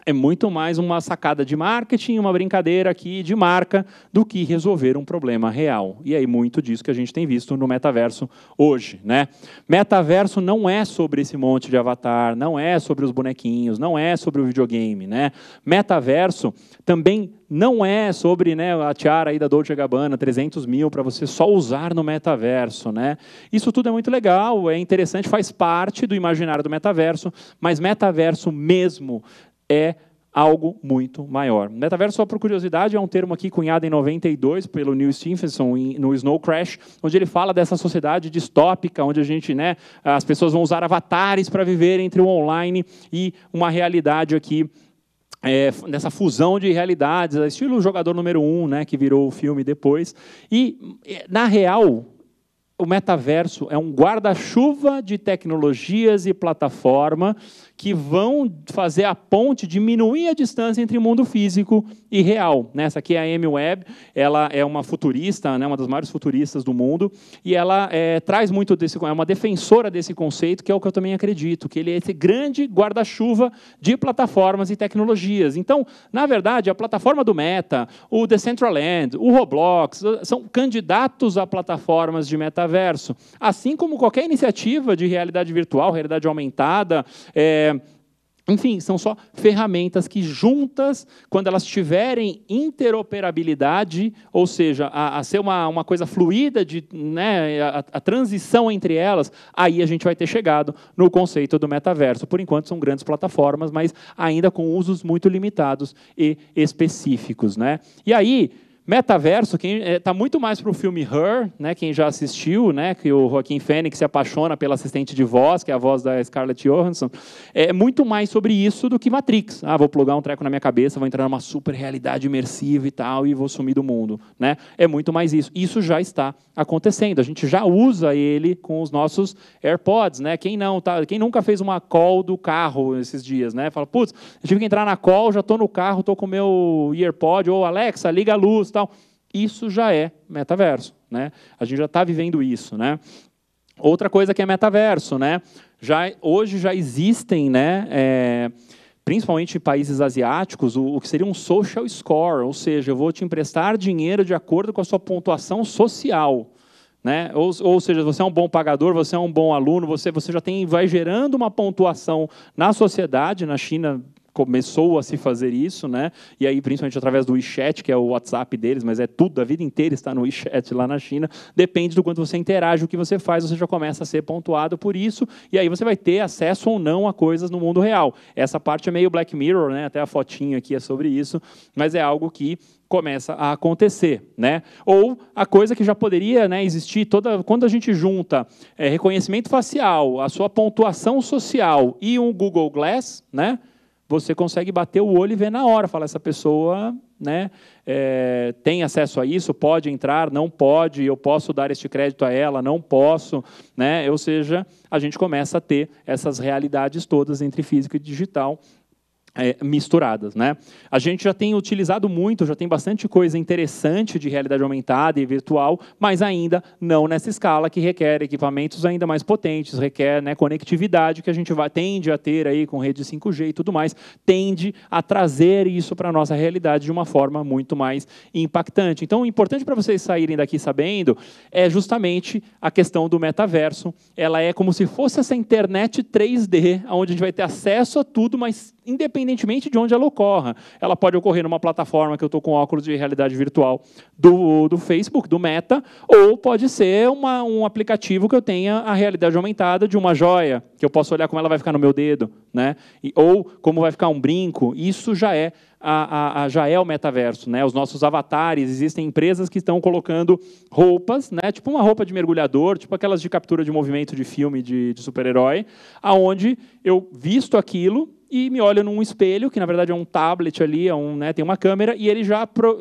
é muito mais uma sacada de marketing, uma brincadeira aqui de marca, do que resolver um problema real. E aí muito disso que a gente tem visto no metaverso hoje, né? Metaverso não é sobre esse monte de avatar, não é sobre os bonequinhos, não é sobre o videogame, né? Metaverso também não é sobre, né, a tiara aí da Dolce & Gabbana, 300 mil para você só usar no metaverso, né? Isso tudo é muito legal, é interessante, faz parte do imaginário do metaverso, mas metaverso mesmo é algo muito maior. Metaverso, só por curiosidade, é um termo aqui cunhado em 92 pelo Neil Stephenson no Snow Crash, onde ele fala dessa sociedade distópica, onde a gente, né, as pessoas vão usar avatares para viver entre o online e uma realidade aqui, nessa fusão de realidades, estilo Jogador Número 1, né, que virou o filme depois. E, na real, o metaverso é um guarda-chuva de tecnologias e plataforma que vão fazer a ponte, diminuir a distância entre o mundo físico e real. Essa aqui é a Amy Webb, ela é uma futurista, né, uma das maiores futuristas do mundo, e ela traz muito desse, é uma defensora desse conceito, que é o que eu também acredito, que ele é esse grande guarda-chuva de plataformas e tecnologias. Então, na verdade, a plataforma do Meta, o Decentraland, o Roblox, são candidatos a plataformas de metaverso, assim como qualquer iniciativa de realidade virtual, realidade aumentada, enfim, são só ferramentas que juntas, quando elas tiverem interoperabilidade, ou seja, a ser uma coisa fluida, né, a transição entre elas, aí a gente vai ter chegado no conceito do metaverso. Por enquanto são grandes plataformas, mas ainda com usos muito limitados e específicos, né? E aí, metaverso, quem está muito mais para o filme Her, né, quem já assistiu, né, que o Joaquin Phoenix se apaixona pela assistente de voz, que é a voz da Scarlett Johansson, é muito mais sobre isso do que Matrix. Vou plugar um treco na minha cabeça, vou entrar numa super realidade imersiva e tal, e vou sumir do mundo, né? É muito mais isso. Isso já está acontecendo. A gente já usa ele com os nossos AirPods, né? Quem nunca fez uma call do carro esses dias, né? Fala, putz, eu tive que entrar na call, já estou no carro, estou com o meu AirPod, ou Alexa, liga a luz, tal. Isso já é metaverso, né? A gente já está vivendo isso, né? Outra coisa que é metaverso, né? Hoje já existem, né, principalmente em países asiáticos, o que seria um social score, ou seja, eu vou te emprestar dinheiro de acordo com a sua pontuação social, né? Ou seja, você é um bom pagador, você é um bom aluno, você já vai gerando uma pontuação na sociedade. Na China começou a se fazer isso, né? E aí, principalmente através do WeChat, que é o WhatsApp deles, mas é tudo, a vida inteira está no WeChat lá na China, depende do quanto você interage, o que você faz, você já começa a ser pontuado por isso, e aí você vai ter acesso ou não a coisas no mundo real. Essa parte é meio Black Mirror, né? Até a fotinha aqui é sobre isso, mas é algo que começa a acontecer, né? Ou a coisa que já poderia, né, existir, quando a gente junta reconhecimento facial, a sua pontuação social e um Google Glass, né? Você consegue bater o olho e ver na hora, falar, essa pessoa, né, tem acesso a isso, pode entrar, não pode, eu posso dar este crédito a ela, não posso, né? Ou seja, a gente começa a ter essas realidades todas entre físico e digital, misturadas, né? A gente já tem utilizado muito, já tem bastante coisa interessante de realidade aumentada e virtual, mas ainda não nessa escala, que requer equipamentos ainda mais potentes, requer, né, conectividade que a gente tende a ter aí com rede 5G e tudo mais, tende a trazer isso para a nossa realidade de uma forma muito mais impactante. Então, o importante para vocês saírem daqui sabendo é justamente a questão do metaverso. Ela é como se fosse essa internet 3D, onde a gente vai ter acesso a tudo, mas independentemente de onde ela ocorra. Ela pode ocorrer numa plataforma que eu estou com óculos de realidade virtual do Facebook, do Meta, ou pode ser um aplicativo que eu tenha a realidade aumentada de uma joia, que eu posso olhar como ela vai ficar no meu dedo, né? Ou como vai ficar um brinco. Isso já é o metaverso, né? Os nossos avatares, existem empresas que estão colocando roupas, né? Tipo uma roupa de mergulhador, tipo aquelas de captura de movimento de filme de super-herói, aonde eu visto aquilo e me olho num espelho, que na verdade é um tablet ali, né, tem uma câmera, e ele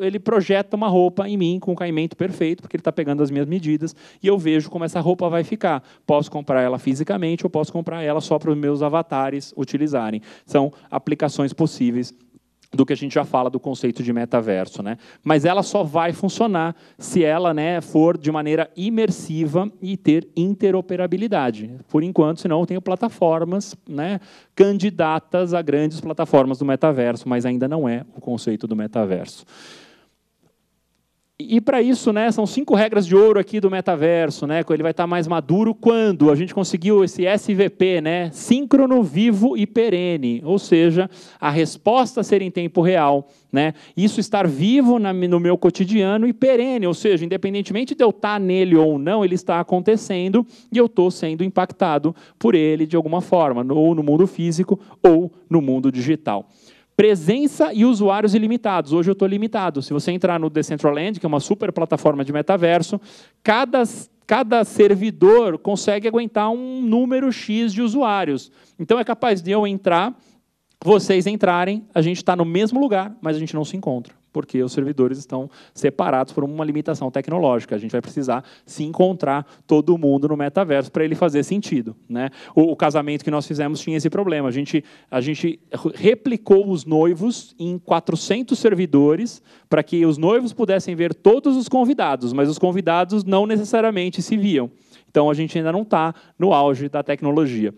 ele projeta uma roupa em mim com um caimento perfeito, porque ele está pegando as minhas medidas, e eu vejo como essa roupa vai ficar. Posso comprar ela fisicamente ou posso comprar ela só para os meus avatares utilizarem. São aplicações possíveis do que a gente já fala do conceito de metaverso, né? Mas ela só vai funcionar se ela, né, for de maneira imersiva e ter interoperabilidade. Por enquanto, senão eu tenho plataformas, né, candidatas a grandes plataformas do metaverso, mas ainda não é o conceito do metaverso. E para isso, né, são 5 regras de ouro aqui do metaverso, né? Ele vai estar mais maduro quando a gente conseguiu esse SVP, né? Síncrono, vivo e perene, ou seja, a resposta ser em tempo real, né? Isso estar vivo no meu cotidiano e perene, ou seja, independentemente de eu estar nele ou não, ele está acontecendo e eu estou sendo impactado por ele de alguma forma, ou no mundo físico ou no mundo digital. Presença e usuários ilimitados. Hoje eu estou limitado. Se você entrar no Decentraland, que é uma super plataforma de metaverso, cada servidor consegue aguentar um número X de usuários. Então é capaz de eu entrar, vocês entrarem, a gente está no mesmo lugar, mas a gente não se encontra, porque os servidores estão separados por uma limitação tecnológica. A gente vai precisar se encontrar todo mundo no metaverso para ele fazer sentido, né? O casamento que nós fizemos tinha esse problema. A gente replicou os noivos em 400 servidores para que os noivos pudessem ver todos os convidados, mas os convidados não necessariamente se viam. Então, a gente ainda não está no auge da tecnologia.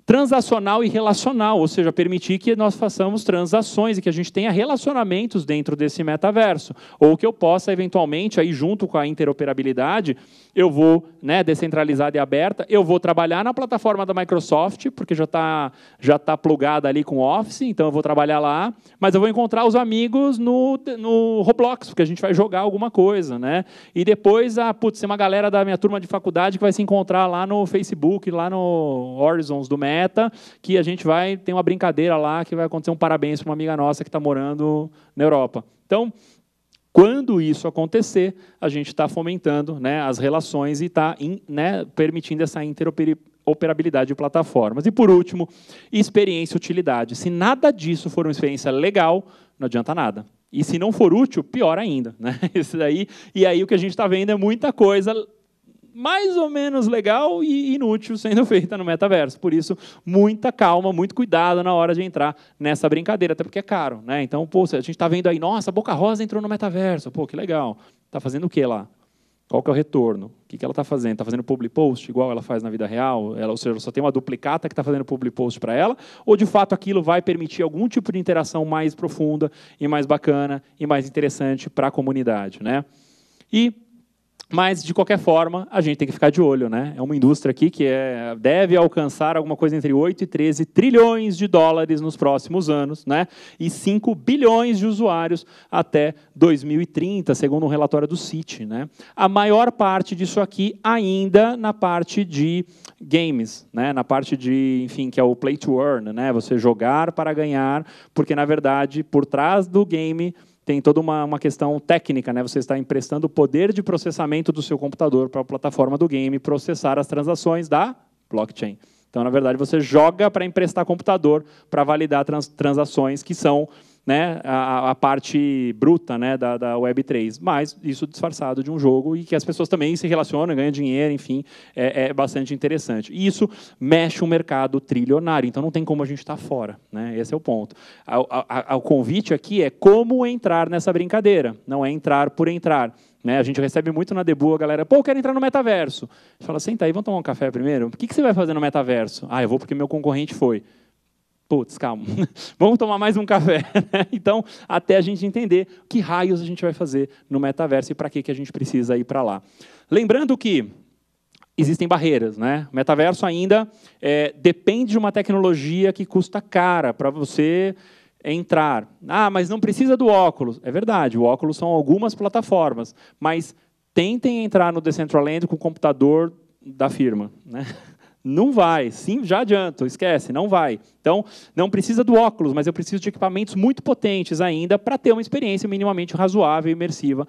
Transacional e relacional, ou seja, permitir que nós façamos transações e que a gente tenha relacionamentos dentro desse metaverso. Ou que eu possa, eventualmente, aí junto com a interoperabilidade, eu vou, né, descentralizada e aberta, eu vou trabalhar na plataforma da Microsoft, porque já tá plugada ali com o Office, então eu vou trabalhar lá, mas eu vou encontrar os amigos no Roblox, porque a gente vai jogar alguma coisa, né? E depois, tem uma galera da minha turma de faculdade que vai se encontrar lá no Facebook, lá no Horizons do Meta, que a gente vai ter uma brincadeira lá, que vai acontecer um parabéns para uma amiga nossa que está morando na Europa. Então, quando isso acontecer, a gente está fomentando, né, as relações e está, né, permitindo essa interoperabilidade de plataformas. E, por último, experiência e utilidade. Se nada disso for uma experiência legal, não adianta nada. E se não for útil, pior ainda, né? E aí o que a gente está vendo é muita coisa mais ou menos legal e inútil sendo feita no metaverso. Por isso, muita calma, muito cuidado na hora de entrar nessa brincadeira, até porque é caro, né? Então, pô, a gente está vendo aí, nossa, a Boca Rosa entrou no metaverso, pô, que legal. Está fazendo o que lá? Qual que é o retorno? O que ela está fazendo? Está fazendo public post, igual ela faz na vida real? Ou seja, só tem uma duplicata que está fazendo public post para ela? Ou, de fato, aquilo vai permitir algum tipo de interação mais profunda e mais bacana e mais interessante para a comunidade, né? Mas, de qualquer forma, a gente tem que ficar de olho, né? É uma indústria aqui que deve alcançar alguma coisa entre 8 e 13 trilhões de dólares nos próximos anos, né? E 5 bilhões de usuários até 2030, segundo um relatório do Citi, né? A maior parte disso aqui ainda na parte de games, né? Na parte de, enfim, que é o play to earn, né? Você jogar para ganhar, porque, na verdade, por trás do game tem toda uma questão técnica, né? Você está emprestando o poder de processamento do seu computador para a plataforma do game processar as transações da blockchain. Então, na verdade, você joga para emprestar computador para validar transações que são né, a parte bruta, né, da Web3, mas isso disfarçado de um jogo e que as pessoas também se relacionam, ganham dinheiro, enfim, é bastante interessante. E isso mexe um mercado trilionário, então não tem como a gente estar fora, né? Esse é o ponto. O convite aqui é como entrar nessa brincadeira, não é entrar por entrar. Né? A gente recebe muito na Debu a galera, pô, eu quero entrar no metaverso. A gente fala, senta aí, vamos tomar um café primeiro? O que você vai fazer no metaverso? Ah, eu vou porque meu concorrente foi. Putz, calma, vamos tomar mais um café. Então, até a gente entender que raios a gente vai fazer no metaverso e para que a gente precisa ir para lá. Lembrando que existem barreiras, né? O metaverso ainda depende de uma tecnologia que custa cara para você entrar. Ah, mas não precisa do óculos. É verdade, o óculos são algumas plataformas, mas tentem entrar no Decentraland com o computador da firma, né? Não vai, sim, já adianto, esquece, não vai. Então, não precisa do óculos, mas eu preciso de equipamentos muito potentes ainda para ter uma experiência minimamente razoável e imersiva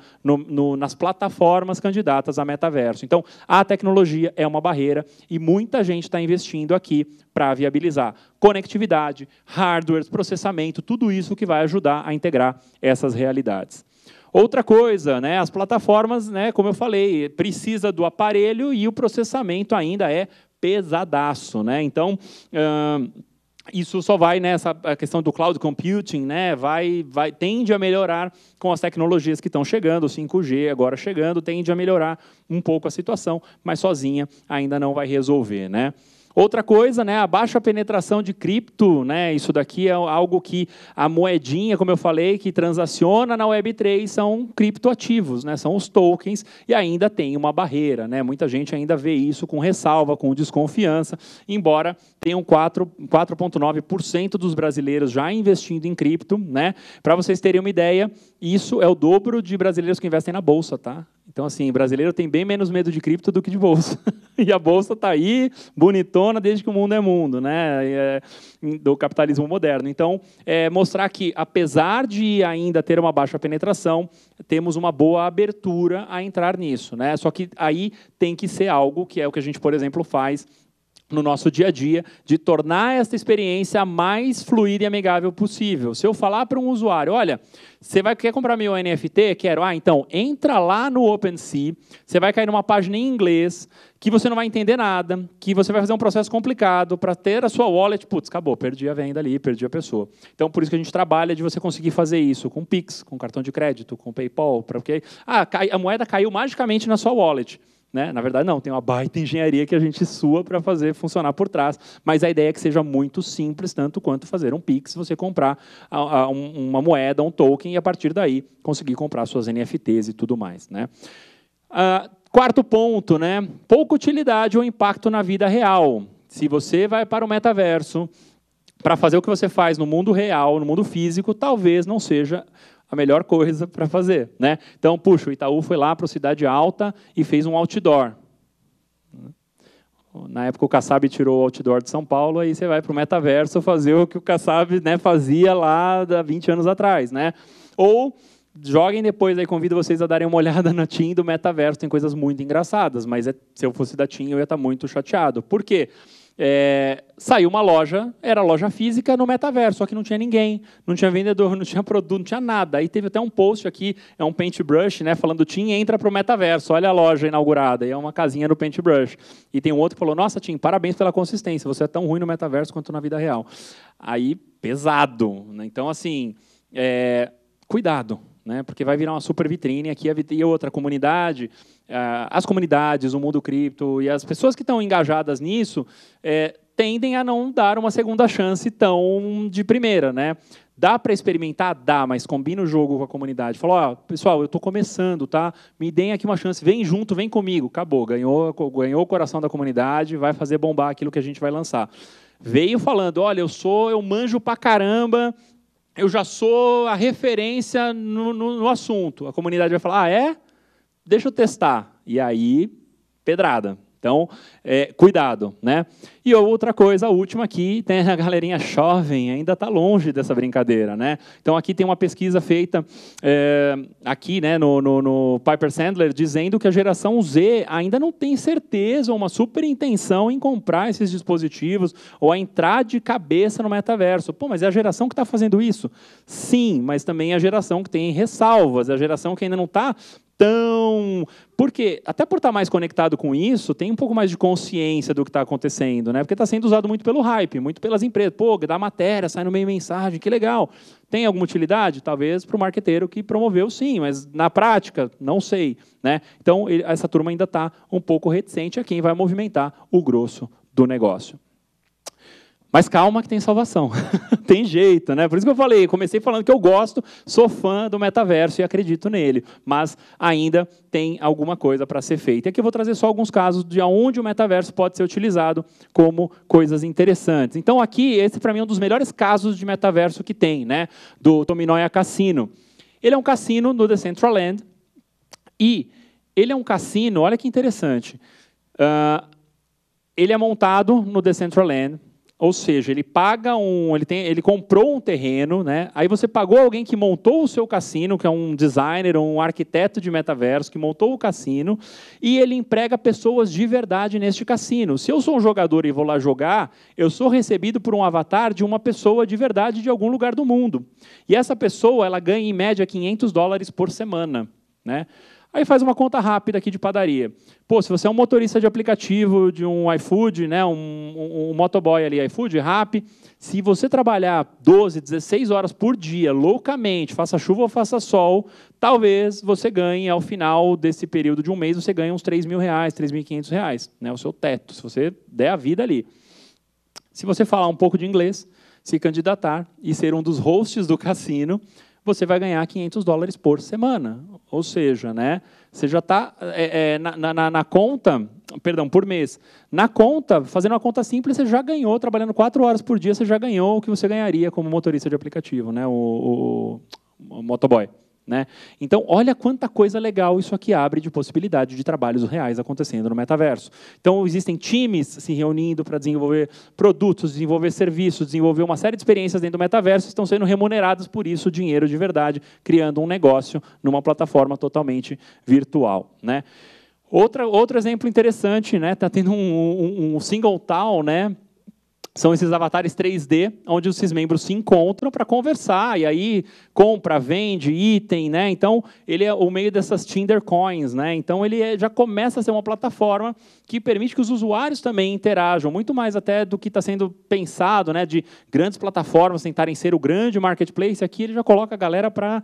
nas plataformas candidatas a metaverso. Então, a tecnologia é uma barreira e muita gente está investindo aqui para viabilizar conectividade, hardware, processamento, tudo isso que vai ajudar a integrar essas realidades. Outra coisa, né, as plataformas, né, como eu falei, precisa do aparelho e o processamento ainda é pesadaço, né? Então, isso só vai nessa questão do cloud computing, né? Tende a melhorar com as tecnologias que estão chegando, o 5G agora chegando, tende a melhorar um pouco a situação, mas sozinha ainda não vai resolver, né? Outra coisa, né, a baixa penetração de cripto, né, isso daqui é algo que a moedinha, como eu falei, que transaciona na Web3 são criptoativos, né, são os tokens, e ainda tem uma barreira. Né, muita gente ainda vê isso com ressalva, com desconfiança, embora tenham 4,9% dos brasileiros já investindo em cripto. Né, para vocês terem uma ideia, isso é o dobro de brasileiros que investem na Bolsa. Tá? Então, assim, brasileiro tem bem menos medo de cripto do que de Bolsa. E a Bolsa está aí, bonitona, desde que o mundo é mundo, né? Do capitalismo moderno. Então, mostrar que, apesar de ainda ter uma baixa penetração, temos uma boa abertura a entrar nisso. Né? Só que aí tem que ser algo que é o que a gente, por exemplo, faz no nosso dia a dia, de tornar essa experiência a mais fluida e amigável possível. Se eu falar para um usuário, olha, você quer comprar meu NFT? Quero. Ah, então, entra lá no OpenSea, você vai cair numa página em inglês, que você não vai entender nada, que você vai fazer um processo complicado para ter a sua wallet. Putz, acabou, perdi a venda ali, perdi a pessoa. Então, por isso que a gente trabalha de você conseguir fazer isso com Pix, com cartão de crédito, com PayPal, porque a moeda caiu magicamente na sua wallet. Né? Na verdade, não, tem uma baita engenharia que a gente sua para fazer funcionar por trás, mas a ideia é que seja muito simples, tanto quanto fazer um Pix, você comprar uma moeda, um token, e a partir daí conseguir comprar suas NFTs e tudo mais. Né? Quarto ponto, né? Pouca utilidade ou impacto na vida real. Se você vai para o metaverso para fazer o que você faz no mundo real, no mundo físico, talvez não seja a melhor coisa para fazer. Né? Então, puxa, o Itaú foi lá para a Cidade Alta e fez um outdoor. Na época, o Kassab tirou o outdoor de São Paulo, aí você vai para o metaverso fazer o que o Kassab, né, fazia lá há 20 anos atrás. Né? Ou joguem depois, aí convido vocês a darem uma olhada na TIM do metaverso, tem coisas muito engraçadas, mas se eu fosse da TIM, eu ia estar muito chateado. Por quê? Saiu uma loja, era loja física no metaverso, só que não tinha ninguém, não tinha vendedor, não tinha produto, não tinha nada. Aí teve até um post aqui, é um Paintbrush, né, falando TIM entra para o metaverso, olha a loja inaugurada, e é uma casinha no Paintbrush. E tem um outro que falou, nossa TIM, parabéns pela consistência, você é tão ruim no metaverso quanto na vida real. Aí, pesado. Né? Então, assim, cuidado. Né, porque vai virar uma super vitrine aqui e outra comunidade, as comunidades, o mundo cripto e as pessoas que estão engajadas nisso tendem a não dar uma segunda chance tão de primeira. Né? Dá para experimentar? Dá, mas combina o jogo com a comunidade. Fala, pessoal, eu estou começando, tá? Me deem aqui uma chance, vem junto, vem comigo. Acabou, ganhou o coração da comunidade, vai fazer bombar aquilo que a gente vai lançar. Veio falando, olha, eu manjo pra caramba, eu já sou a referência no assunto. A comunidade vai falar, deixa eu testar. E aí, pedrada. Então, cuidado, né? E outra coisa, a última aqui, tem a galerinha jovem, ainda está longe dessa brincadeira, né? Então, aqui tem uma pesquisa feita aqui, né, no Piper Sandler, dizendo que a geração Z ainda não tem certeza ou uma super intenção em comprar esses dispositivos ou a entrar de cabeça no metaverso. Pô, mas é a geração que está fazendo isso? Sim, mas também é a geração que tem ressalvas, é a geração que ainda não está tão... Porque, até por estar mais conectado com isso, tem um pouco mais de consciência do que está acontecendo, né? Porque está sendo usado muito pelo hype, muito pelas empresas. Pô, dá matéria, sai no meio mensagem, que legal. Tem alguma utilidade? Talvez para o marqueteiro que promoveu, sim, mas na prática, não sei, né? Então, essa turma ainda está um pouco reticente a quem vai movimentar o grosso do negócio. Mas calma que tem salvação. Tem jeito, né? Por isso que eu falei, comecei falando que eu gosto, sou fã do metaverso e acredito nele, mas ainda tem alguma coisa para ser feita. E aqui eu vou trazer só alguns casos de onde o metaverso pode ser utilizado como coisas interessantes. Então aqui, esse para mim é um dos melhores casos de metaverso que tem, né? Do Tominoya Cassino. Ele é um cassino no Decentraland e ele é um cassino, olha que interessante, ele é montado no Decentraland. Ou seja, ele paga ele comprou um terreno, né? Aí você pagou alguém que montou o seu cassino, que é um designer, um arquiteto de metaverso, que montou o cassino, e ele emprega pessoas de verdade neste cassino. Se eu sou um jogador e vou lá jogar, eu sou recebido por um avatar de uma pessoa de verdade de algum lugar do mundo. E essa pessoa, ela ganha em média $500 por semana, né? Aí faz uma conta rápida aqui de padaria. Pô, se você é um motorista de aplicativo, de um iFood, né, um motoboy ali, iFood, Rappi, se você trabalhar 12, 16 horas por dia, loucamente, faça chuva ou faça sol, talvez você ganhe, ao final desse período de um mês, você ganhe uns R$3.000, R$3.500, né, o seu teto, se você der a vida ali. Se você falar um pouco de inglês, se candidatar e ser um dos hosts do cassino, você vai ganhar $500 por semana. Ou seja, né, você já está na conta, perdão, por mês. Na conta, fazendo uma conta simples, você já ganhou, trabalhando 4 horas por dia, você já ganhou o que você ganharia como motorista de aplicativo, né, o motoboy. Né? Então, olha quanta coisa legal isso aqui abre de possibilidade de trabalhos reais acontecendo no metaverso. Então, existem times se reunindo para desenvolver produtos, desenvolver serviços, desenvolver uma série de experiências dentro do metaverso, estão sendo remunerados por isso, dinheiro de verdade, criando um negócio numa plataforma totalmente virtual. Né? Outro exemplo interessante, né? Tá tendo um single town, né? São esses avatares 3D, onde esses membros se encontram para conversar, e aí compra, vende, item, né? Então, ele é o meio dessas Tinder Coins, né? Então, ele já começa a ser uma plataforma que permite que os usuários também interajam, muito mais até do que está sendo pensado, né? De grandes plataformas tentarem ser o grande marketplace, aqui ele já coloca a galera para,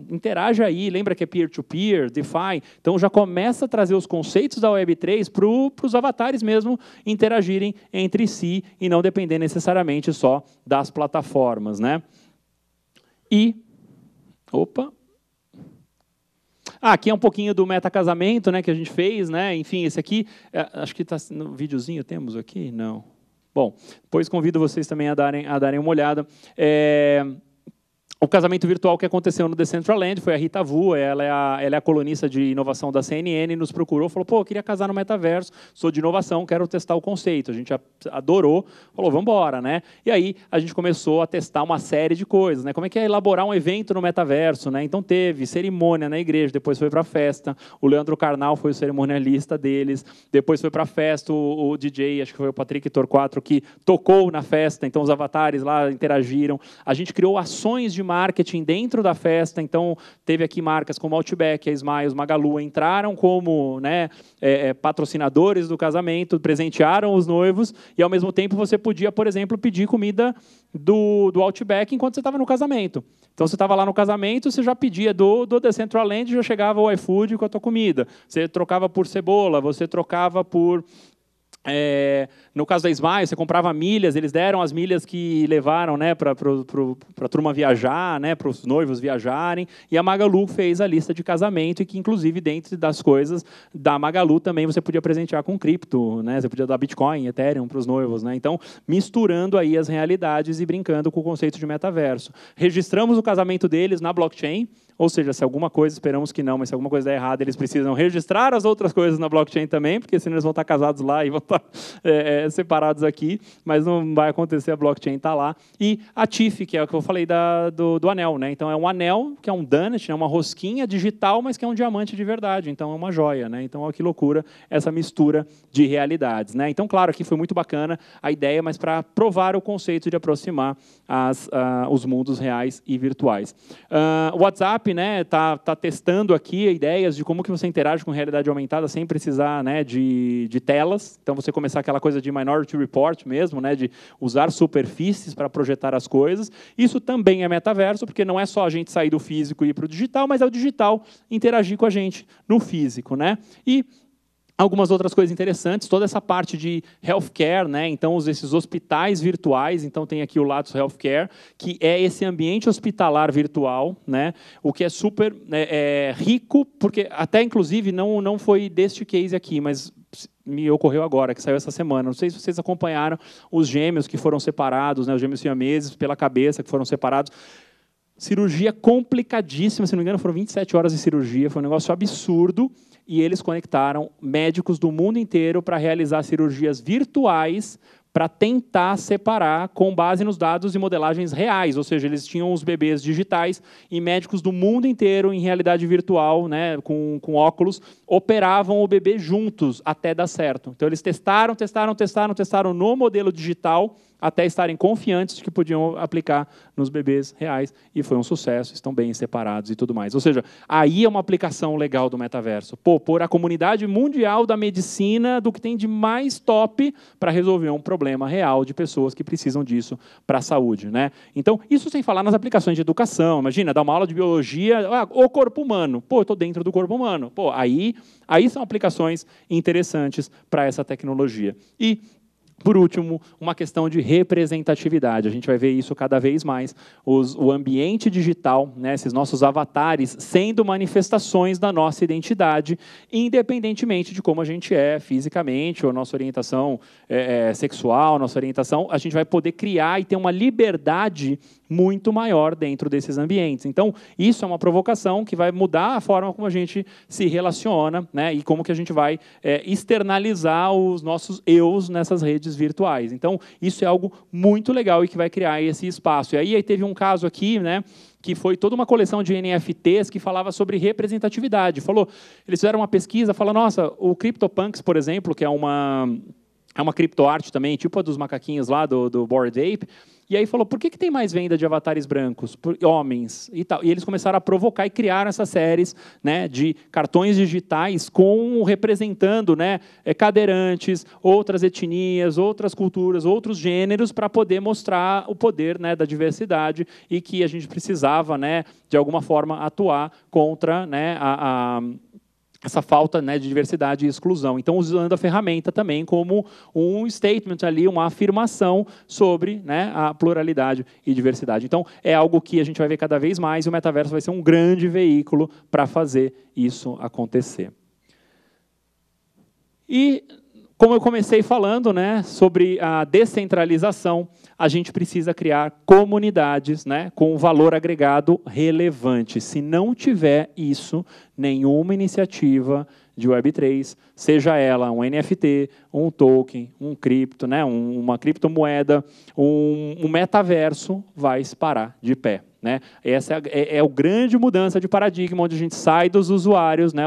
interage aí, lembra que é peer-to-peer, DeFi, então já começa a trazer os conceitos da Web3 para os avatares mesmo interagirem entre si e não depender necessariamente só das plataformas, né? Aqui é um pouquinho do meta-casamento, né, que a gente fez, né? Enfim, esse aqui, acho que está no videozinho, temos aqui? Não. Bom, depois convido vocês também a darem uma olhada. O casamento virtual que aconteceu no Decentraland foi a Rita Vu, ela é a colunista de inovação da CNN, nos procurou, falou, pô, eu queria casar no metaverso, sou de inovação, quero testar o conceito. A gente adorou, falou, vamos embora, né? E aí a gente começou a testar uma série de coisas, né? Como é que é elaborar um evento no metaverso, né? Então teve cerimônia na igreja, depois foi para a festa, o Leandro Carnal foi o cerimonialista deles, depois foi para a festa o DJ, acho que foi o Patrick Torquato, que tocou na festa, então os avatares lá interagiram. A gente criou ações de marketing dentro da festa, então teve aqui marcas como Outback, a Smiles, Magalu, entraram como, né, patrocinadores do casamento, presentearam os noivos e ao mesmo tempo você podia, por exemplo, pedir comida do Outback enquanto você estava no casamento. Então você estava lá no casamento, você já pedia do Decentraland, já chegava o iFood com a tua comida. Você trocava por cebola, você trocava por No caso da Smile, você comprava milhas, eles deram as milhas que levaram, né, para a turma viajar, né, para os noivos viajarem, e a Magalu fez a lista de casamento, e que, inclusive, dentro das coisas da Magalu também você podia presentear com cripto, né, você podia dar Bitcoin, Ethereum para os noivos. Né, então, misturando aí as realidades e brincando com o conceito de metaverso. Registramos o casamento deles na blockchain, ou seja, se alguma coisa, esperamos que não, mas se alguma coisa der errado, eles precisam registrar as outras coisas na blockchain também, porque senão eles vão estar casados lá e vão estar separados aqui, mas não vai acontecer, a blockchain está lá. E a TIFF, que é o que eu falei do anel. Né? Então, é um anel, que é um donut, né? Uma rosquinha digital, mas que é um diamante de verdade. Então, é uma joia. Né? Então, olha que loucura essa mistura de realidades. Né? Então, claro, aqui foi muito bacana a ideia, mas para provar o conceito de aproximar os mundos reais e virtuais. O WhatsApp tá testando aqui ideias de como que você interage com realidade aumentada sem precisar, né, de telas. Então, você começar aquela coisa de Minority Report mesmo, né, de usar superfícies para projetar as coisas. Isso também é metaverso, porque não é só a gente sair do físico e ir para o digital, mas é o digital interagir com a gente no físico. Né? E algumas outras coisas interessantes, toda essa parte de healthcare, né? Então, esses hospitais virtuais, então tem aqui o Latos Healthcare, que é esse ambiente hospitalar virtual, né? O que é super rico, porque até, inclusive, não foi deste case aqui, mas me ocorreu agora, que saiu essa semana. Não sei se vocês acompanharam os gêmeos que foram separados, né? Os gêmeos siameses pela cabeça que foram separados. Cirurgia complicadíssima, se não me engano, foram 27 horas de cirurgia, foi um negócio absurdo, e eles conectaram médicos do mundo inteiro para realizar cirurgias virtuais para tentar separar com base nos dados e modelagens reais, ou seja, eles tinham os bebês digitais e médicos do mundo inteiro em realidade virtual, né, com óculos, operavam o bebê juntos até dar certo. Então, eles testaram no modelo digital até estarem confiantes de que podiam aplicar nos bebês reais, e foi um sucesso, estão bem separados e tudo mais. Ou seja, aí é uma aplicação legal do metaverso. Pôr a comunidade mundial da medicina do que tem de mais top para resolver um problema real de pessoas que precisam disso para a saúde. Né? Então, isso sem falar nas aplicações de educação. Imagina, dar uma aula de biologia, o corpo humano. Eu estou dentro do corpo humano. Aí são aplicações interessantes para essa tecnologia. E, por último, uma questão de representatividade. A gente vai ver isso cada vez mais. O ambiente digital, né, esses nossos avatares, sendo manifestações da nossa identidade, independentemente de como a gente é fisicamente, ou nossa orientação sexual, nossa orientação, a gente vai poder criar e ter uma liberdade muito maior dentro desses ambientes. Então, isso é uma provocação que vai mudar a forma como a gente se relaciona, né, e como que a gente vai externalizar os nossos eus nessas redes virtuais. Então, isso é algo muito legal e que vai criar esse espaço. E aí teve um caso aqui, né, que foi toda uma coleção de NFTs que falava sobre representatividade. Eles fizeram uma pesquisa, falando, nossa, o CryptoPunks, por exemplo, que é uma criptoarte também, tipo a dos macaquinhos lá do Bored Ape. E aí falou, por que tem mais venda de avatares brancos, homens e tal? E eles começaram a provocar e criaram essas séries, né, de cartões digitais representando, né, cadeirantes, outras etnias, outras culturas, outros gêneros, para poder mostrar o poder, né, da diversidade, e que a gente precisava, né, de alguma forma atuar contra, né, essa falta, né, de diversidade e exclusão. Então, usando a ferramenta também como um statement ali, uma afirmação sobre, né, a pluralidade e diversidade. Então, é algo que a gente vai ver cada vez mais, e o metaverso vai ser um grande veículo para fazer isso acontecer. E, como eu comecei falando, né, sobre a descentralização, a gente precisa criar comunidades, né, com valor agregado relevante. Se não tiver isso, nenhuma iniciativa de Web3, seja ela um NFT, um token, um cripto, né, uma criptomoeda, um metaverso, vai se parar de pé. Né? Essa é a grande mudança de paradigma, onde a gente sai dos usuários, né?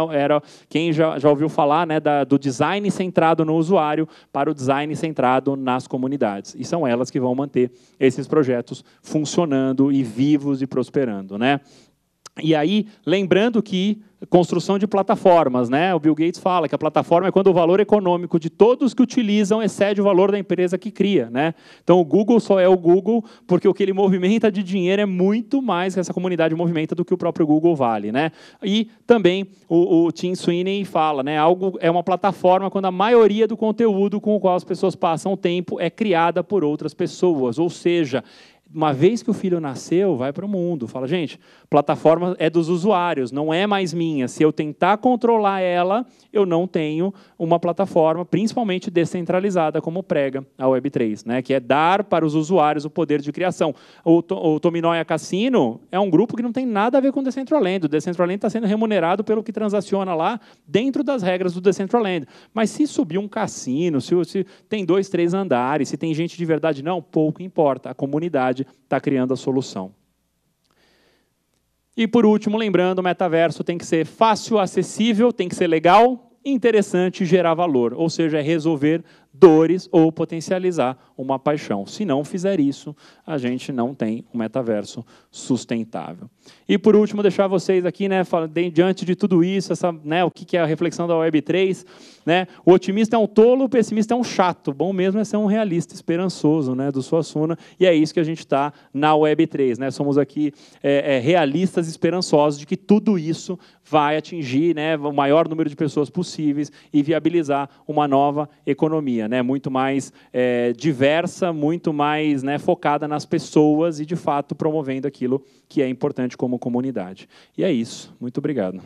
Quem já ouviu falar, né, do design centrado no usuário para o design centrado nas comunidades. E são elas que vão manter esses projetos funcionando e vivos e prosperando. Né? E aí, lembrando que construção de plataformas, né? O Bill Gates fala que a plataforma é quando o valor econômico de todos que utilizam excede o valor da empresa que cria, né? Então, o Google só é o Google porque o que ele movimenta de dinheiro é muito mais que essa comunidade movimenta do que o próprio Google vale, né? E também o Tim Sweeney fala, né? Algo é uma plataforma quando a maioria do conteúdo com o qual as pessoas passam tempo é criada por outras pessoas, ou seja, uma vez que o filho nasceu, vai para o mundo. Fala, gente, plataforma é dos usuários, não é mais minha. Se eu tentar controlar ela, eu não tenho uma plataforma, principalmente descentralizada, como prega a Web3, né? Que é dar para os usuários o poder de criação. O Tominoia Cassino é um grupo que não tem nada a ver com o Decentraland. O Decentraland está sendo remunerado pelo que transaciona lá dentro das regras do Decentraland. Mas se subir um cassino, se tem 2, 3 andares, se tem gente de verdade, não, pouco importa. A comunidade está criando a solução. E, por último, lembrando, o metaverso tem que ser fácil, acessível, tem que ser legal, interessante e gerar valor. Ou seja, é resolver dores ou potencializar uma paixão. Se não fizer isso, a gente não tem um metaverso sustentável. E, por último, deixar vocês aqui, né, diante de tudo isso, né, o que é a reflexão da Web3, né, o otimista é um tolo, o pessimista é um chato. Bom mesmo é ser um realista esperançoso, né, do Suassuna, e é isso que a gente está na Web3. Né, somos aqui realistas esperançosos de que tudo isso vai atingir, né, o maior número de pessoas possíveis e viabilizar uma nova economia, né, muito mais diversa, muito mais, né, focada nas pessoas e, de fato, promovendo aquilo que é importante como comunidade. E é isso. Muito obrigado.